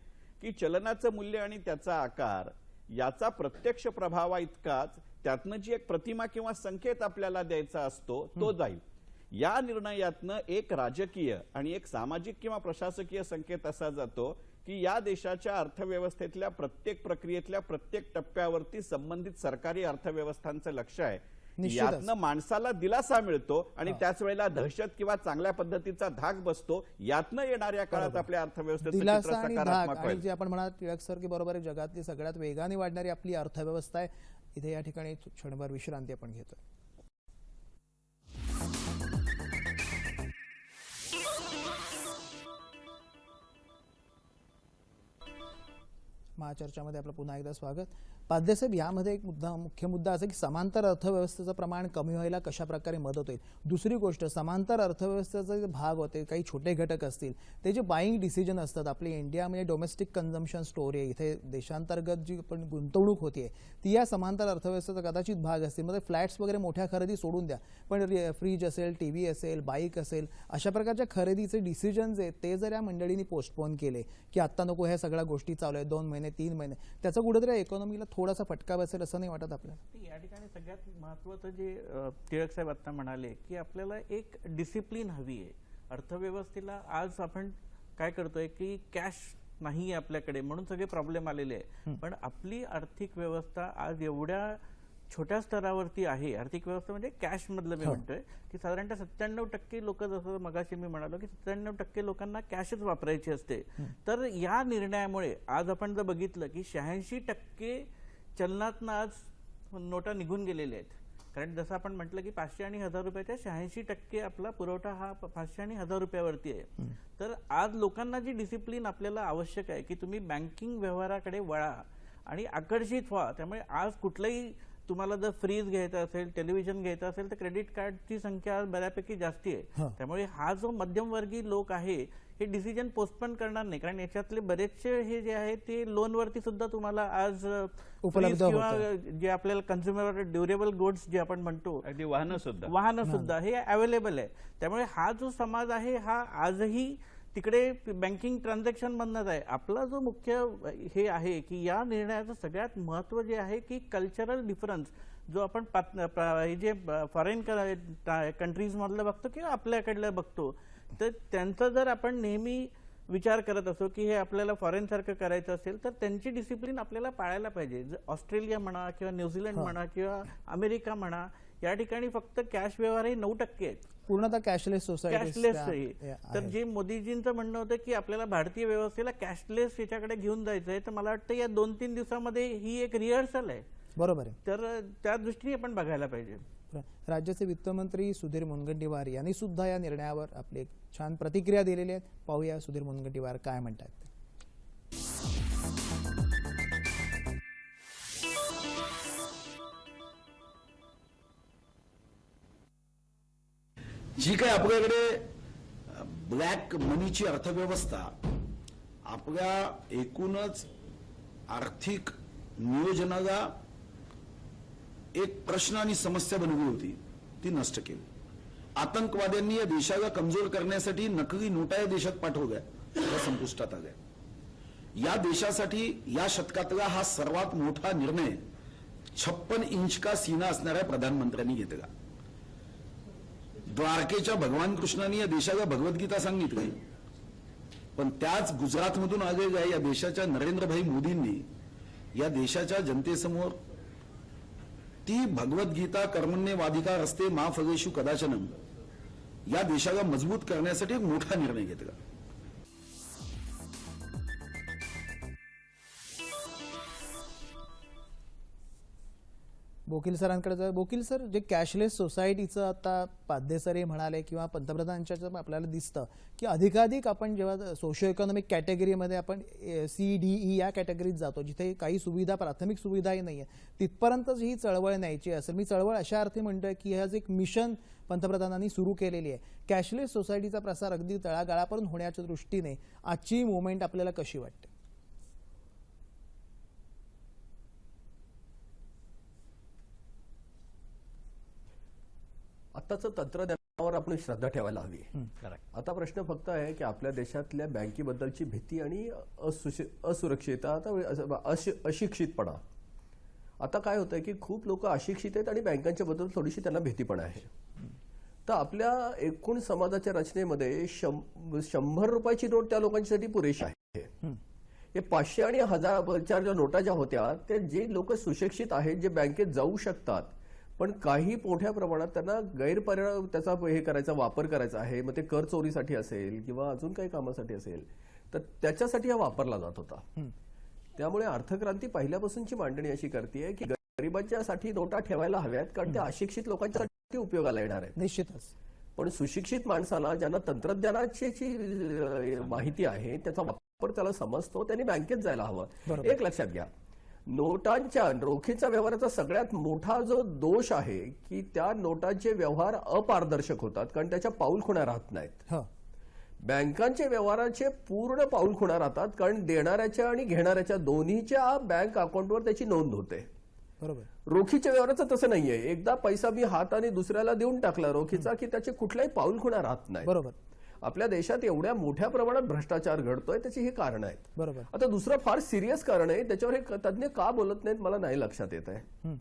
की चलनाचं मूल्य आणि त्याचा आकार याचा प्रत्यक्ष प्रभावा इतकाच त्यातनं जी एक प्रतिमा किंवा संकेत आपल्याला द्यायचा असतो तो जाईल. या निर्णयातनं एक राजकीय आणि एक सामाजिक किंवा प्रशासकीय संकेत असा जातो की या देशाच्या अर्थव्यवस्थेतल्या प्रत्येक प्रक्रियेतल्या प्रत्येक टप्प्यावरती संबंधित सरकारी अर्थव्यवस्थांचं लक्ष आहे. यातनं माणसाला दिलासा मिळतो आणि त्याच वेळेला दहशत किंवा चांगल्या पद्धतीचा धाक बसतो. यातनं येणाऱ्या काळात आपल्या अर्थव्यवस्थेचं चित्र सकारात्मक होईल. जे आपण म्हणाल टिळक सर की बरोबर आहे, जगातली सगळ्यात वेगाने वाढणारी आपली अर्थव्यवस्था आहे. इथे या ठिकाणी क्षणभर विश्रांती आपण घेतोय. महाचर्चामध्ये आपलं पुन्हा एकदा स्वागत. पाध्यसाहेब, यामध्ये एक मुख्य मुद्दा असा की समांतर अर्थव्यवस्थेचं प्रमाण कमी व्हायला कशा प्रकारे मदत होईल. दुसरी गोष्ट, समांतर अर्थव्यवस्थेचे जे भाग होते, काही छोटे घटक असतील, ते जे बाईंग डिसिजन असतात, आपली इंडिया म्हणजे डोमेस्टिक कन्झम्पशन स्टोरी आहे, इथे देशांतर्गत जी पण गुंतवणूक होतीये ती या समांतर अर्थव्यवस्थेचा कदाचित भाग असतील. म्हणजे फ्लॅट्स वगैरे मोठ्या खरेदी सोडून द्या, पण फ्रीज असेल, टीव्ही असेल, बाईक असेल, अशा प्रकारच्या खरेदीचे डिसिजन्स आहेत ते जर या मंडळींनी पोस्टपोन केले की आत्ता नको, ह्या सगळ्या गोष्टी चालू आहेत 2 महिने 3 महिने, त्याचा कुठेतरी इकॉनॉमीला थोडासा फटका बसेल असं नाही वाटत आपल्याला? या ठिकाणी सगळ्यात महत्त्वाचं जे टिळक साहेब आता म्हणाले की आपल्याला एक डिसिप्लिन हवी आहे अर्थव्यवस्थेला. आज आपण काय करतोय की कॅश नाही आपल्याकडे म्हणून सगळे प्रॉब्लेम आलेले आहे. पण आपली आर्थिक व्यवस्था आज एवढ्या छोट्या स्तरावरती आहे, आर्थिक व्यवस्था म्हणजे कॅश मधलं मी म्हणतोय की साधारणतः 97% लोक, जसं मगाशी मी म्हणालो की 97% लोकांना कॅशच वापरायची असते. तर या निर्णयामुळे आज आपण जर बघितलं की 86% चलनातनं आज नोटा निघून गेलेल्या आहेत. कारण जसं आपण म्हटलं की 500 आणि 1000 रुपयाच्या 86% आपला पुरवठा हा 500 आणि 1000 रुपयावरती आहे. तर आज लोकांना जी डिसिप्लिन आपल्याला आवश्यक आहे की तुम्ही बँकिंग व्यवहाराकडे वळा आणि आकर्षित व्हा. त्यामुळे आज कुठलंही तुम्हाला जर फ्रीज घ्यायचा असेल, टेलिव्हिजन घ्यायचं असेल तर क्रेडिट कार्डची संख्या बऱ्यापैकी जास्ती आहे. त्यामुळे हा जो मध्यमवर्गीय लोक आहे हे डिसिजन पोस्टपोन करणार नाही. कारण याच्यातले बरेचसे हे जे आहे ते लोनवरती सुद्धा तुम्हाला आज उपलब्ध किंवा जे आपल्याला कन्झ्युमर ड्युरेबल गुड्स जे आपण म्हणतो, अगदी वाहनं सुद्धा हे अवेलेबल आहे. त्यामुळे हा जो समाज आहे हा आजही तिकडे बँकिंग ट्रान्झॅक्शन मधनच आहे. आपला जो मुख्य हे आहे की या निर्णयाचं सगळ्यात महत्त्व जे आहे की कल्चरल डिफरन्स जो आपण जे फॉरेन कंट्रीज मधलं बघतो किंवा आपल्याकडलं बघतो, तर त्यांचा जर आपण नेहमी विचार करत असो की हे आपल्याला फॉरेन सारखं करायचं असेल तर त्यांची डिसिप्लिन आपल्याला पाळायला पाहिजे. ऑस्ट्रेलिया म्हणा किंवा न्यूझीलंड म्हणा किंवा अमेरिका म्हणा, या ठिकाणी फक्त कॅश व्यवहार हे 9% आहेत, पूर्णतः कॅशलेस सोसायटी. कॅशलेस. तर जे मोदीजींचं म्हणणं होतं की आपल्याला भारतीय व्यवस्थेला कॅशलेस याच्याकडे घेऊन जायचं आहे, तर मला वाटतं या 2-3 दिवसामध्ये ही एक रिहर्सल आहे. बरोबर आहे. तर त्या दृष्टीने आपण बघायला पाहिजे. राज्याचे वित्तमंत्री सुधीर मुनगंटीवार यांनी सुद्धा या निर्णयावर आपली एक छान प्रतिक्रिया दिलेली आहे. पाहूया सुधीर मुनगंटीवार काय म्हणतात. जी काय आपल्याकडे ब्लॅक मनीची अर्थव्यवस्था आपल्या एकूणच आर्थिक नियोजनाला एक प्रश्न आणि समस्या बनवली होती, ती नष्ट केली. आतंकवाद्यांनी या देशाला कमजोर करण्यासाठी नकली नोटा या देशात पाठवल्या, त्या संपुष्टात आल्या. या देशासाठी या शतकातला हा सर्वात मोठा निर्णय 56 इंच का सीना असणाऱ्या प्रधानमंत्र्यांनी घेतला. द्वारकेच्या भगवान कृष्णांनी या देशाला भगवद्गीता सांगितली, पण त्याच गुजरातमधून आलेल्या या देशाच्या नरेंद्रभाई मोदींनी या देशाच्या जनतेसमोर ती भगवद्गीता कर्मण्येवाधिकारस्ते मा फलेषु कदाचन या देशाला मजबूत करण्यासाठी एक मोठा निर्णय घेतला. बोकील सरांकडे जाऊ. बोकील सर, जे कॅशलेस सोसायटीचं आता पादेसरे म्हणाले किंवा पंतप्रधानांच्या आपल्याला दिसतं की अधिकाधिक आपण जेव्हा सोशिओ इकॉनॉमिक कॅटेगरीमध्ये आपण CDE या कॅटेगरीत जातो, जिथे काही सुविधा, प्राथमिक सुविधाही नाही आहे, तिथपर्यंतच ही चळवळ न्यायची असेल. मी चळवळ अशा अर्थी म्हणतोय की हे एक मिशन पंतप्रधानांनी सुरू केलेली आहे. कॅशलेस सोसायटीचा प्रसार अगदी तळागाळापर्यंत होण्याच्या दृष्टीने आजची मुवमेंट आपल्याला कशी वाटते? आताचं तंत्रज्ञानावर आपण श्रद्धा ठेवायला हवी. आता प्रश्न फक्त आहे की आपल्या देशातल्या बँकेबद्दलची भीती आणि असुरक्षितता, आता अशिक्षितपणा. आता काय होतंय की खूप लोक अशिक्षित आहेत आणि बँकांच्या बद्दल थोडीशी त्यांना भीती पण आहे. तर आपल्या एकूण समाजाच्या रचनेमध्ये 100 रुपयाची नोट त्या लोकांसाठी पुरेशी आहे. हे 500 आणि 1000च्या ज्या नोटा ज्या होत्या, ते जे लोक सुशिक्षित आहेत, जे बँकेत जाऊ शकतात, पण काही मोठ्या प्रमाणात त्यांना गैरपरिणाम त्याचा हे करायचा, वापर करायचा आहे. मग ते कर चोरीसाठी असेल किंवा अजून काही कामासाठी असेल, तर त्याच्यासाठी हा वापरला जात होता. त्यामुळे अर्थक्रांती पहिल्यापासूनची मांडणी अशी करते की गरिबांच्यासाठी नोटा ठेवायला हव्यात, कारण त्या अशिक्षित लोकांच्यासाठी उपयोगाला येणार आहेत. निश्चितच. पण सुशिक्षित माणसाला, ज्यांना तंत्रज्ञानाची माहिती आहे, त्याचा वापर त्याला समजतो, त्यांनी बँकेत जायला हवं. एक लक्षात घ्या, नोटांच्या रोखीच्या व्यवहाराचा सगळ्यात मोठा जो दोष आहे की त्या नोटांचे व्यवहार अपारदर्शक होतात, कारण त्याच्या पाऊलखुणा राहत नाहीत. बँकांचे व्यवहाराचे पूर्ण पाऊलखुणा राहतात, कारण देणाऱ्याच्या आणि घेणाऱ्याच्या दोन्हीच्या बँक अकाउंटवर त्याची नोंद होते. रोखीच्या व्यवहाराचं तसं नाहीये. एकदा पैसा मी हाताने दुसऱ्याला देऊन टाकला रोखीचा की त्याचे कुठलाही पाऊलखुणा राहत नाही. बरोबर. आपल्या देशात एवढ्या मोठ्या प्रमाणात भ्रष्टाचार घडतोय, त्याची ही कारण आहेत. बरोबर. आता दुसरं फार सिरियस कारण आहे, त्याच्यावर हे तज्ञ का बोलत नाहीत मला नाही लक्षात येत आहे.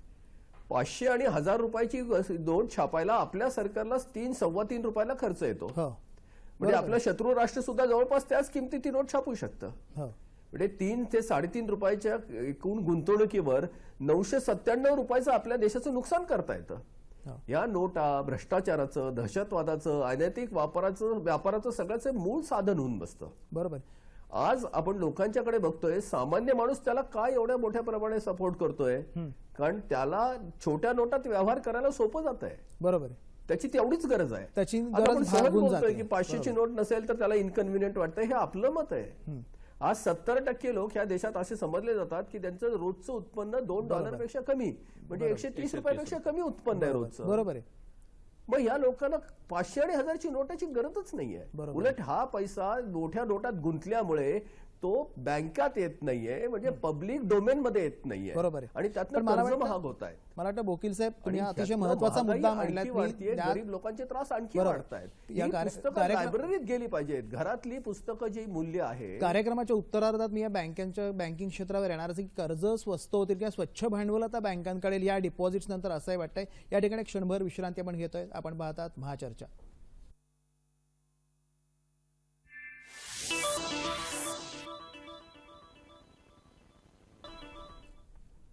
500 आणि 1000 रुपयाची नोट छापायला आपल्या सरकारला 3-3.25 रुपयाला खर्च येतो. म्हणजे आपलं शत्रू राष्ट्र सुद्धा जवळपास त्याच किमतीत ती नोट छापू शकतं. म्हणजे 3 ते 3.5 रुपयाच्या एकूण गुंतवणुकीवर 997 रुपयाचं आपल्या देशाचं नुकसान करता येतं. या नोटा भ्रष्टाचाराचं, दहशतवादाचं, अनैतिक व्यापाराचं सगळ्याचं मूळ साधन होऊन बसतं. बरोबर. आज आपण लोकांच्याकडे बघतोय, सामान्य माणूस त्याला काय एवढ्या मोठ्या प्रमाणे सपोर्ट करतोय, कारण त्याला छोट्या नोटात व्यवहार करायला सोपं जात आहे. बरोबर. त्याची तेवढीच गरज आहे. त्याची आपण सहज बोलतोय की 500ची नोट नसेल तर त्याला इनकन्व्हिनियंट वाटतं, हे आपलं मत आहे. आज 70% लोक या देशात असे समजले जातात की त्यांचं रोजचं उत्पन्न $2 कमी, म्हणजे 130 रुपयापेक्षा कमी उत्पन्न आहे रोजचं. बरोबर आहे. मग या लोकांना 500 आणि 1000ची नोटाची गरजच नाहीये. उलट हा पैसा मोठ्या नोटात गुंतल्यामुळे तो बँकात येत नाहीये, म्हणजे पब्लिक डोमेन मध्ये येत नाहीये. बरोबर. आणि त्यातनं कर्ज महाग होत आहे. मला वाटतं बोकील साहेब, तुम्ही अतिशय महत्वाचा मुद्दा मांडलात. गरीब लोकांचे त्रास आणखी वाढतायत. लायब्ररीत गेली पाहिजेत. घरातली पुस्तकं जी मूल्य आहे. कार्यक्रमाच्या उत्तरार्धात मी या बँकिंग क्षेत्रावर येणार की कर्ज स्वस्त होतील किंवा स्वच्छ भांडवल आता बँकांकडे या डिपॉझिट्स नंतर असंही वाटतंय. या ठिकाणी क्षणभर विश्रांती आपण घेतोय. आपण पाहतात महाचर्चा.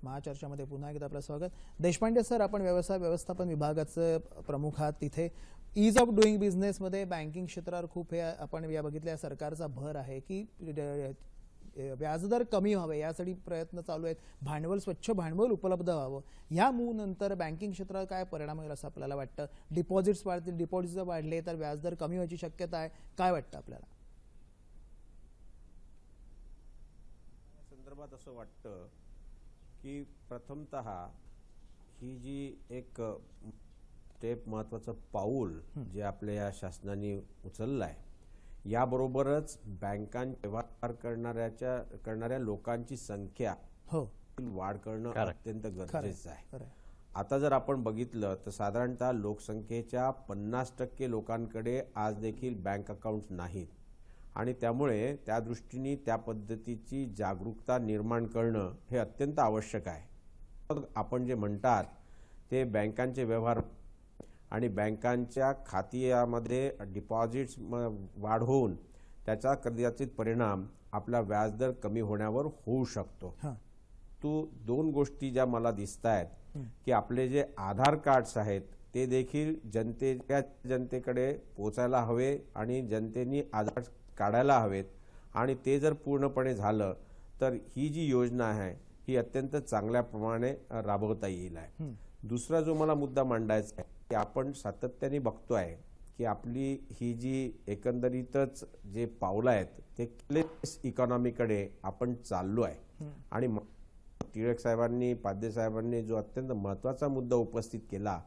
महाचर्चामध्ये पुन्हा एकदा आपलं स्वागत. देशपांडे सर, आपण व्यवसाय व्यवस्थापन विभागाचे प्रमुख आहात. तिथे ईज ऑफ डुईंग बिझनेसमध्ये बँकिंग क्षेत्रावर खूप हे आपण या बघितल्या सरकारचा भर आहे की व्याजदर कमी व्हावे यासाठी प्रयत्न चालू आहेत. भांडवल, स्वच्छ भांडवल उपलब्ध व्हावं. या मूव्ह नंतर बँकिंग क्षेत्रावर काय परिणाम होईल असं आपल्याला वाटतं? डिपॉझिट्स वाढतील, डिपॉझिट्स वाढले तर व्याजदर कमी व्हायची शक्यता आहे. काय वाटतं आपल्याला? संदर्भात असं वाटतं की प्रथमतः ही जी एक स्टेप, महत्वाचं पाऊल जे आपल्या या शासनाने उचललं आहे, याबरोबरच बँकांचे व्यवहार करणाऱ्या लोकांची संख्या वाढ करणं अत्यंत गरजेचं आहे. आता जर आपण बघितलं तर साधारणतः लोकसंख्येच्या 50% लोकांकडे आज देखील बँक अकाउंट नाहीत आणि त्यामुळे त्या दृष्टीने त्या पद्धतीची जागरूकता निर्माण करणं हे अत्यंत आवश्यक आहे. आपण जे म्हणतात ते बँकांचे व्यवहार आणि बँकांच्या खात्यामध्ये डिपॉझिट्स वाढ होऊन त्याचा कदाचित परिणाम आपला व्याजदर कमी होण्यावर होऊ शकतो. तो दोन गोष्टी ज्या मला दिसत आहेत की आपले जे आधार कार्ड्स आहेत ते देखील जनतेकडे पोचायला हवे आणि जनतेने आधार काढायला हवेत आणि ते जर पूर्णपणे झालं तर ही जी योजना आहे ही अत्यंत चांगल्या प्रमाणे राबवता येईल आहे. दुसरा जो मला मुद्दा मांडायचा आहे की आपण सातत्याने बघतोय की आपली ही जी एकंदरीतच जे पावलं आहेत ते कॅशलेस इकॉनॉमीकडे आपण चाललो आहे आणि टिळक साहेबांनी, पाध्ये साहेबांनी जो अत्यंत महत्वाचा मुद्दा उपस्थित केला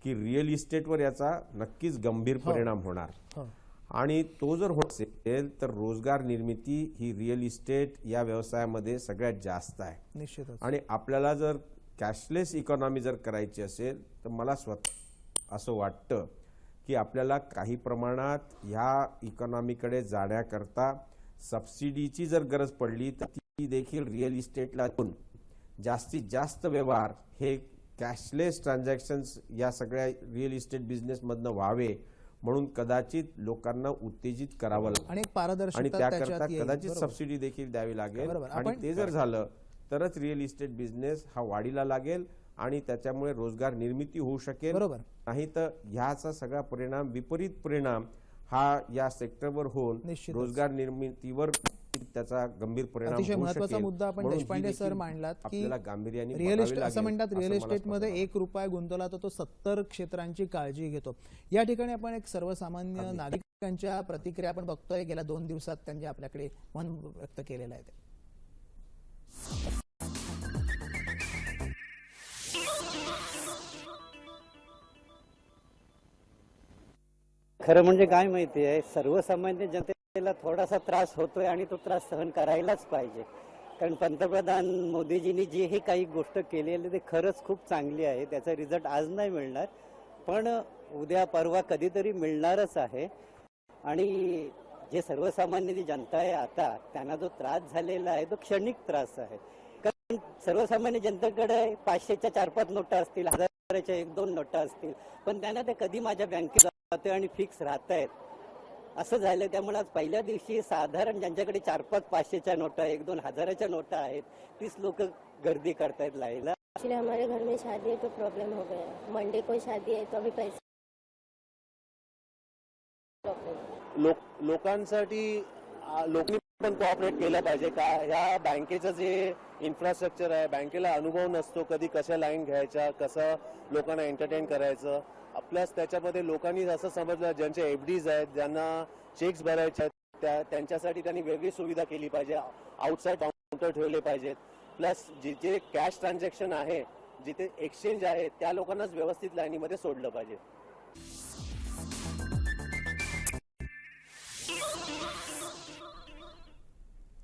की रिअल इस्टेटवर याचा नक्कीच गंभीर परिणाम होणार आणि तो जर होत असेल तर रोजगार निर्मिती ही रिअल इस्टेट या व्यवसायामध्ये सगळ्यात जास्त आहे. निश्चितच. आणि आपल्याला जर कॅशलेस इकॉनॉमी जर करायची असेल तर मला स्वतः असं वाटतं की आपल्याला काही प्रमाणात ह्या इकॉनॉमीकडे जाण्याकरता सबसिडीची जर गरज पडली तर ती देखील रिअल इस्टेटला जास्तीत जास्त व्यवहार हे कॅशलेस ट्रान्झॅक्शन्स या सगळ्या रिअल इस्टेट बिझनेसमधनं व्हावे म्हणून कदाचित लोकांना उत्तेजित करावं लागेल आणि पारदर्शकता आणि त्याकरता त्याच्यात येईल. कदाचित बरोबर. सबसिडी देखील द्यावी लागेल बरोबर. आणि ते जर झालं तरच रिअल इस्टेट बिझनेस हा वाढीला लागेल आणि त्याच्यामुळे रोजगार निर्मिती होऊ शकेल. बरोबर. नाही तर ह्याचा सगळा परिणाम, विपरीत परिणाम हा या सेक्टरवर होऊन निश्चितच. रोजगार निर्मितीवर त्याचा गंभीर परिणाम अतिशय होऊ महत्वाचा शकेल. मुद्दा आपण म्हणून ही देशपांडे सर देखील मांडलात की आपल्याला गांभीर्याने रिअल बघावी इस्टेट असं लागेल, म्हणतात, असं रिअल मला इस्टेटमध्ये स्पष्ट 1 रुपया गुंतवला तर तो 70 क्षेत्रांची काळजी घेतो. या ठिकाणी आपण एक सर्वसामान्य नागरिकांच्या प्रतिक्रिया आपण बघतोय. गेल्या 2 दिवसात त्यांनी आपल्याकडे मन व्यक्त केलेलं आहे. खरं म्हणजे काय माहिती आहे, सर्वसामान्य जनतेला थोडासा त्रास होतोय आणि तो त्रास सहन करायलाच पाहिजे. कारण पंतप्रधान मोदीजींनी जी ही काही गोष्ट केलेली ते खरंच खूप चांगली आहे. त्याचा रिझल्ट आज नाही मिळणार पण उद्या परवा कधीतरी मिळणारच आहे. आणि जे सर्वसामान्य जी जनता आहे आता त्यांना जो त्रास झालेला आहे तो क्षणिक त्रास आहे. कारण सर्वसामान्य जनतेकडे 500च्या 4-5 नोटा असतील, 1000च्या 1-2 नोटा असतील, पण त्यांना ते कधी माझ्या बँकेत जाते आणि फिक्स राहत आहेत असं झालं. त्यामुळे आज पहिल्या दिवशी साधारण ज्यांच्याकडे 4-5 500च्या नोटा, 1-2 हजाराच्या नोटा आहेत तीच लोक गर्दी करतायत लाईनला. एक्चुअली हमारे घर में शादी है तो प्रॉब्लम हो गया. मंडे को शादी है तो अभी पैसे लोकांसाठी लोकांनी पण कोऑपरेट केलं पाहिजे का. ह्या बँकेचं जे इन्फ्रास्ट्रक्चर आहे, बँकेला अनुभव नसतो कधी कशा लाईन घ्यायच्या, कसं लोकांना एंटरटेन करायचं. प्लस त्याच्यामध्ये लोकांनी असं समजलं ज्यांचे एफडीज आहेत, ज्यांना चेक्स भरायचे आहेत त्यांच्यासाठी त्यांनी वेगळी सुविधा केली पाहिजे. आउटसाइड काउंटर ठेवले पाहिजेत. प्लस जिथे कॅश ट्रान्झॅक्शन आहे, जिथे एक्सचेंज आहे त्या लोकांनाच व्यवस्थित लाईनीमध्ये सोडलं पाहिजे.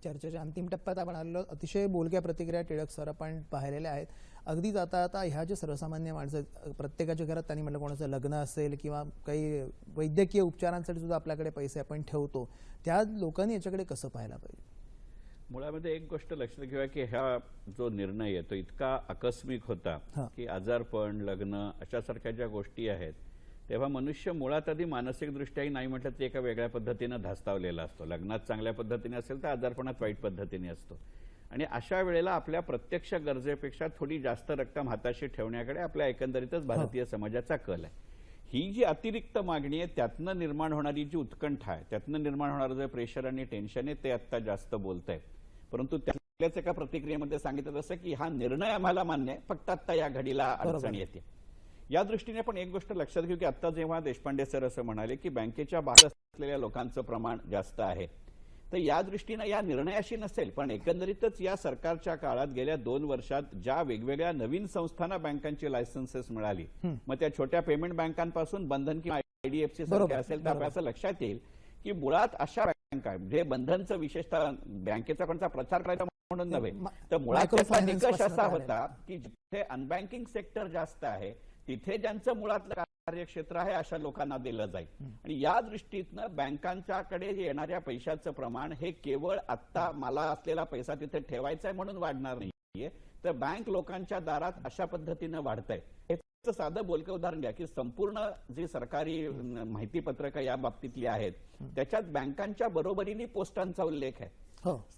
चर्चेच्या अंतिम टप्प्यात आपण आलो. अतिशय बोलक्या प्रतिक्रिया टिळक सर आपण पाहिलेल्या आहेत. अगदी जाता ह्या जे सर्वसामान्य माणसं प्रत्येकाच्या घरात त्यांनी म्हटलं कोणाचं लग्न असेल किंवा काही वैद्यकीय उपचारांसाठी सुद्धा आपल्याकडे पैसे आपण ठेवतो, त्या लोकांनी याच्याकडे कसं पाहायला पाहिजे. मुळामध्ये एक गोष्ट लक्षात घ्या की हा जो निर्णय आहे तो इतका आकस्मिक होता की आजारपण, लग्न अशासारख्या ज्या गोष्टी आहेत तेव्हा मनुष्य मुळात आधी मानसिकदृष्ट्याही नाही म्हटलं ते एका वेगळ्या पद्धतीनं धास्तावलेला असतो. लग्नात चांगल्या पद्धतीने असेल तर आजारपणात वाईट पद्धतीने असतो आणि अशा वेळेला आपल्या प्रत्यक्ष गरजेपेक्षा थोडी जास्त रक्कम हाताशी ठेवण्याकडे आपल्या एकंदरीतच भारतीय समाजाचा कल आहे. ही जी अतिरिक्त मागणी आहे त्यातनं निर्माण होणारी जी उत्कंठा आहे, त्यातनं निर्माण होणारं जे प्रेशर आणि टेन्शन आहे ते आत्ता जास्त बोलत आहेत. परंतु त्यातल्याच एका प्रतिक्रियेमध्ये सांगितलं असं की हा निर्णय आम्हाला मान्य आहे, फक्त आत्ता या घडीला अडचण येते. या दृष्टीने पण एक गोष्ट लक्षात घेऊ की आता जेव्हा देशपांडे सर असं म्हणाले की बँकेच्या बाहेर असलेल्या लोकांचं प्रमाण जास्त आहे, तर या दृष्टीनं या निर्णयाशी नसेल, पण एकंदरीतच या सरकारच्या काळात गेल्या 2 वर्षात ज्या वेगवेगळ्या नवीन संस्थांना बँकांची लायसन्सेस मिळाली, मग त्या छोट्या पेमेंट बँकांपासून बंधन किंवा IDFC सारखे असेल, तर आपल्या असं लक्षात येईल की मुळात अशा बँका जे बंधनचं विशेषतः बँकेचा कोणता प्रचार करायचा म्हणून नव्हे, तर मुळात त्याचा निकष असा होता की जिथे अनबँकिंग सेक्टर जास्त आहे तिथे ज्यांचं मुळातलं कार्यक्षेत्र आहे अशा लोकांना दिलं जाईल. आणि या दृष्टीतनं बँकांच्याकडे येणाऱ्या पैशाचं प्रमाण हे केवळ आता मला असलेला पैसा तिथे ठेवायचा आहे म्हणून वाढणार नाहीये, तर बँक लोकांच्या दारात अशा पद्धतीनं वाढतंय. याचं साधं बोलकं उदाहरण घ्या की संपूर्ण जी सरकारी माहिती पत्रकं या बाबतीतली आहेत त्याच्यात बँकांच्या बरोबरीने पोस्टांचा उल्लेख आहे.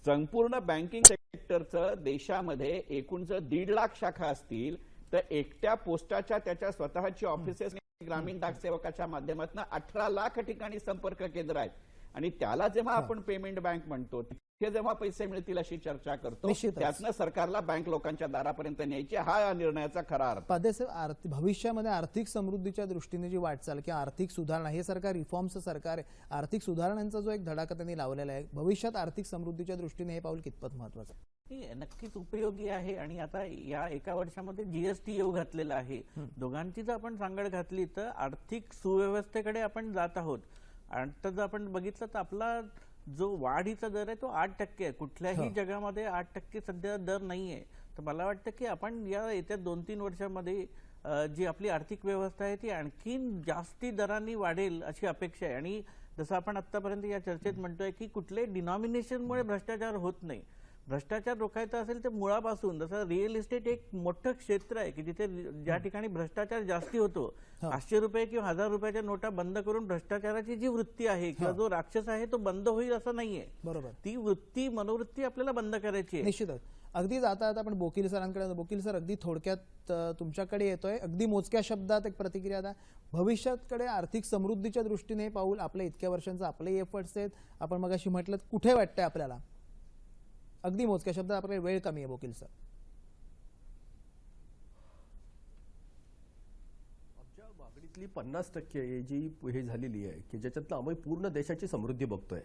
संपूर्ण बँकिंग सेक्टरचं देशामध्ये एकूण जर 1.5 लाख शाखा असतील तर एकट्या पोस्टाच्या त्याच्या स्वतःची ऑफिसेस ग्रामीण डाक सेवकाच्या माध्यमातून 18 लाख ठिकाणी संपर्क केंद्र आहेत. आणि त्याला जेव्हा आपण पेमेंट बँक म्हणतो तिथे जेव्हा पैसे मिळतील अशी चर्चा करतो, त्यातनं सरकारला बँक लोकांच्या दारापर्यंत न्यायची हा या निर्णयाचा खरा अर्थ. भविष्यामध्ये आर्थिक समृद्धीच्या दृष्टीने जी वाटचाल किंवा आर्थिक सुधारणा, हे सरकार रिफॉर्मचं सरकार आहे, आर्थिक सुधारणांचा जो एक धडाका त्यांनी लावलेला आहे, भविष्यात आर्थिक समृद्धीच्या दृष्टीने हे पाऊल कितपत महत्वाचं आहे? नक्कीच उपयोगी आहे. आणि आता या एका वर्षामध्ये जीएसटी येऊ घातलेला आहे. दोघांची जर आपण सांगड घातली तर आर्थिक सुव्यवस्थेकडे आपण जात आहोत. आता जर आपण बघितलं तर आपला जो वाढीचा दर आहे तो 8% आहे. कुठल्याही जगामध्ये 8% सध्या दर नाहीये. तर मला वाटतं की आपण या येत्या 2-3 वर्षामध्ये जी आपली आर्थिक व्यवस्था आहे ती आणखीन जास्ती दरांनी वाढेल अशी अपेक्षा आहे. आणि जसं आपण आतापर्यंत या चर्चेत म्हणतोय की कुठल्याही डिनॉमिनेशनमुळे भ्रष्टाचार होत नाही. भ्रष्टाचार रोखायचा असेल तर मुळापासून, जसं रिअल इस्टेट एक मोठं क्षेत्र आहे की जिथे ज्या ठिकाणी भ्रष्टाचार जास्ती होतो, 500 रुपये किंवा 1000 रुपयाच्या नोटा बंद करून भ्रष्टाचाराची जी वृत्ती आहे किंवा जो राक्षस आहे तो बंद होईल असं नाहीये. बरोबर, ती वृत्ती मनोवृत्ती आपल्याला बंद करायची आहे. निश्चितच. अगदी जाता आता आपण बोकील सरांकडे, बोकील सर अगदी थोडक्यात तुमच्याकडे येतोय, अगदी मोजक्या शब्दात एक प्रतिक्रिया द्या. भविष्याकडे आर्थिक समृद्धीच्या दृष्टीने पाऊल आपल्या इतक्या वर्षांचं आपले एफर्ट्स आहेत, आपण मगाशी म्हटलं कुठे वाटतंय आपल्याला? अगदी मोजक्या शब्दात, आपल्याला वेळ कमी आहे बोकील सर. आमच्या मागणीतली 50% जी हे झालेली आहे की ज्याच्यातनं आम्ही पूर्ण देशाची समृद्धी बघतोय.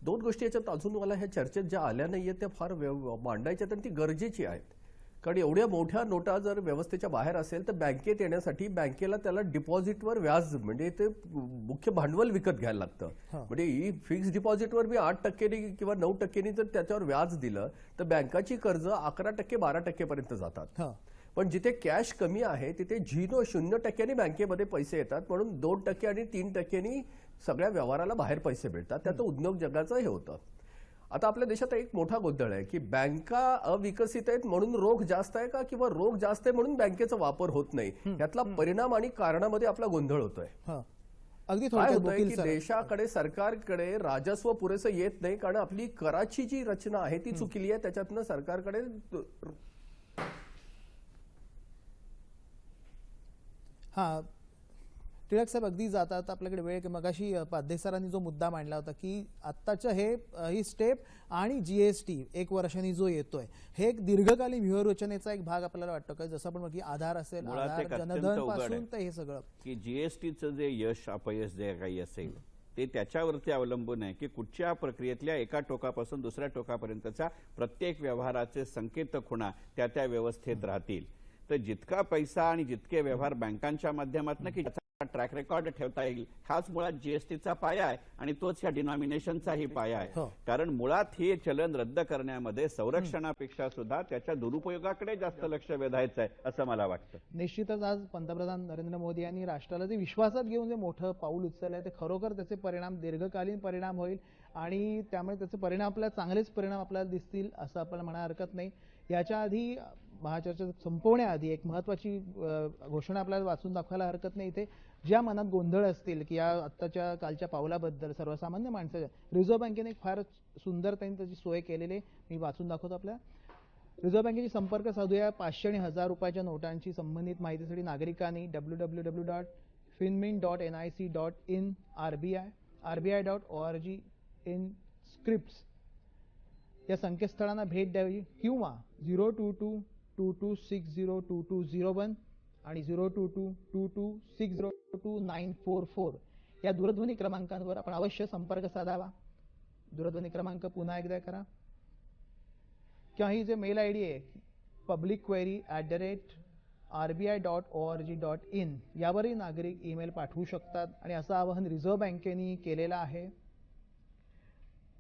2 गोष्टी याच्यात अजून मला ह्या चर्चेत ज्या आल्या नाहीये त्या फार मांडायच्या आणि ती गरजेची आहेत. कारण एवढ्या मोठ्या नोटा जर व्यवस्थेच्या बाहेर असेल तर बँकेत येण्यासाठी बँकेला त्याला डिपॉझिटवर व्याज म्हणजे ते मुख्य भांडवल विकत घ्यायला लागतं. म्हणजे फिक्स डिपॉझिटवर मी 8% किंवा 9% जर त्याच्यावर व्याज दिलं तर बँकाची कर्ज 11% 12% पर्यंत जातात. पण जिथे कॅश कमी आहे तिथे 0% बँकेमध्ये पैसे येतात. म्हणून 2% आणि 3% सगळ्या व्यवहाराला बाहेर पैसे मिळतात. त्यात उद्योग जगाचं हे होतं. आता आपल्या देशात एक मोठा गोंधळ आहे की बँका अविकसित आहेत म्हणून रोख जास्त आहे का, किंवा रोख जास्त आहे म्हणून बँकेचा वापर होत नाही. यातला परिणाम आणि कारणामध्ये आपला गोंधळ होतोय. अगदी काय होतंय की देशाकडे सरकारकडे राजस्व पुरेसं येत नाही कारण आपली कराची जी रचना आहे ती चुकली आहे. त्याच्यातनं सरकारकडे टिळक साहेब अगदी जातात, आपल्याकडे वेळ की मगाशी पाध्ये सरांनी जो मुद्दा मांडला होता की आत्ताच्या ही स्टेप आणि जीएसटी 1 वर्षांनी जो येतोय हे एक दीर्घकालीन व्यूहरचनेचा एक भाग आपल्याला वाटतो का? जसं आपण की आधार असेल, आधार जनधन पासून तर हे सगळं की जीएसटीचं जे यश अपयश जे काही असेल ते त्याच्यावरती अवलंबून आहे की कुठच्या प्रक्रियेतल्या एका टोकापासून दुसऱ्या टोकापर्यंतच्या प्रत्येक व्यवहाराचे संकेत खुणा त्या व्यवस्थेत राहतील. तर जितका पैसा आणि जितके व्यवहार बँकांच्या माध्यमातून की ट्रॅक रेकॉर्ड ठेवता येईल हाच मुळात जीएसटीचा पाया आहे आणि तोच या डिनॉमिनेशनचाही पाया आहे. कारण मुळात हे चलन रद्द करण्यामध्ये संरक्षणापेक्षा सुद्धा त्याच्या दुरुपयोगाकडे जास्त लक्ष वेधायचं आहे असं मला वाटतं. निश्चितच आज पंतप्रधान नरेंद्र मोदी यांनी राष्ट्राला जे विश्वासात घेऊन जे मोठं पाऊल उचललंय ते खरोखर त्याचे परिणाम दीर्घकालीन परिणाम होईल आणि त्यामुळे त्याचे परिणाम आपल्याला चांगलेच परिणाम आपल्याला दिसतील असं आपल्याला म्हणा हरकत नाही. याच्या आधी महाचर्चा संपवण्याआधी एक महत्वाची घोषणा आपल्याला वाचून दाखवायला हरकत नाही. इथे ज्या मनात गोंधळ असतील की या आत्ताच्या कालच्या पावलाबद्दल सर्वसामान्य माणसाच्या, रिझर्व्ह बँकेने एक फार सुंदर त्यांनी त्याची सोय केलेली, मी वाचून दाखवतो आपल्याला. रिझर्व्ह बँकेची संपर्क साधूया. 500 आणि 1000 रुपयाच्या नोटांची संबंधित माहितीसाठी नागरिकांनी www.finmin.nic.in RBI.org/in/scripts या संकेतस्थळांना भेट द्यावी किंवा 02222602201 आणि 02222602944 या दूरध्वनी क्रमांकांवर आपण अवश्य संपर्क साधावा. दूरध्वनी क्रमांक पुन्हा एकदा करा किंवा ही जे मेल आय डी आहे publicquery@rbi.org.in यावरही नागरिक ईमेल पाठवू शकतात आणि असं आवाहन रिझर्व्ह बँकेने केलेलं आहे.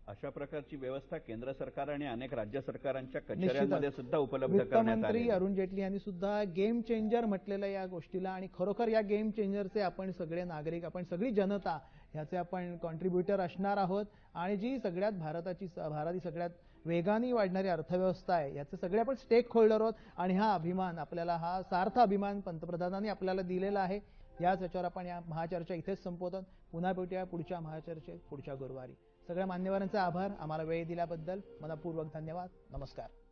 अशा प्रकारची व्यवस्था केंद्र सरकार आणि अनेक राज्य सरकारांच्या कचेऱ्यांमध्ये सुद्धा उपलब्ध करण्यात वित्तमंत्री आली. अरुण जेटली यांनी सुद्धा गेम चेंजर म्हटलेलं या गोष्टीला आणि खरोखर या गेम चेंजरचे आपण सगळे नागरिक, आपण सगळी जनता ह्याचे आपण कॉन्ट्रीब्युटर असणार आहोत आणि जी सगळ्यात भारताची सगळ्यात वेगाने वाढणारी अर्थव्यवस्था आहे याचे सगळे आपण स्टेक होल्डर आहोत आणि हा अभिमान आपल्याला, हा सार्थ अभिमान पंतप्रधानांनी आपल्याला दिलेला आहे. याच याच्यावर आपण या महाचर्चा इथेच संपवतो. पुन्हा भेटूया पुढच्या महाचर्चेत पुढच्या गुरुवारी. सगळ्या मान्यवरांचा आभार. आम्हाला वेळ दिल्याबद्दल मनपूर्वक धन्यवाद. नमस्कार.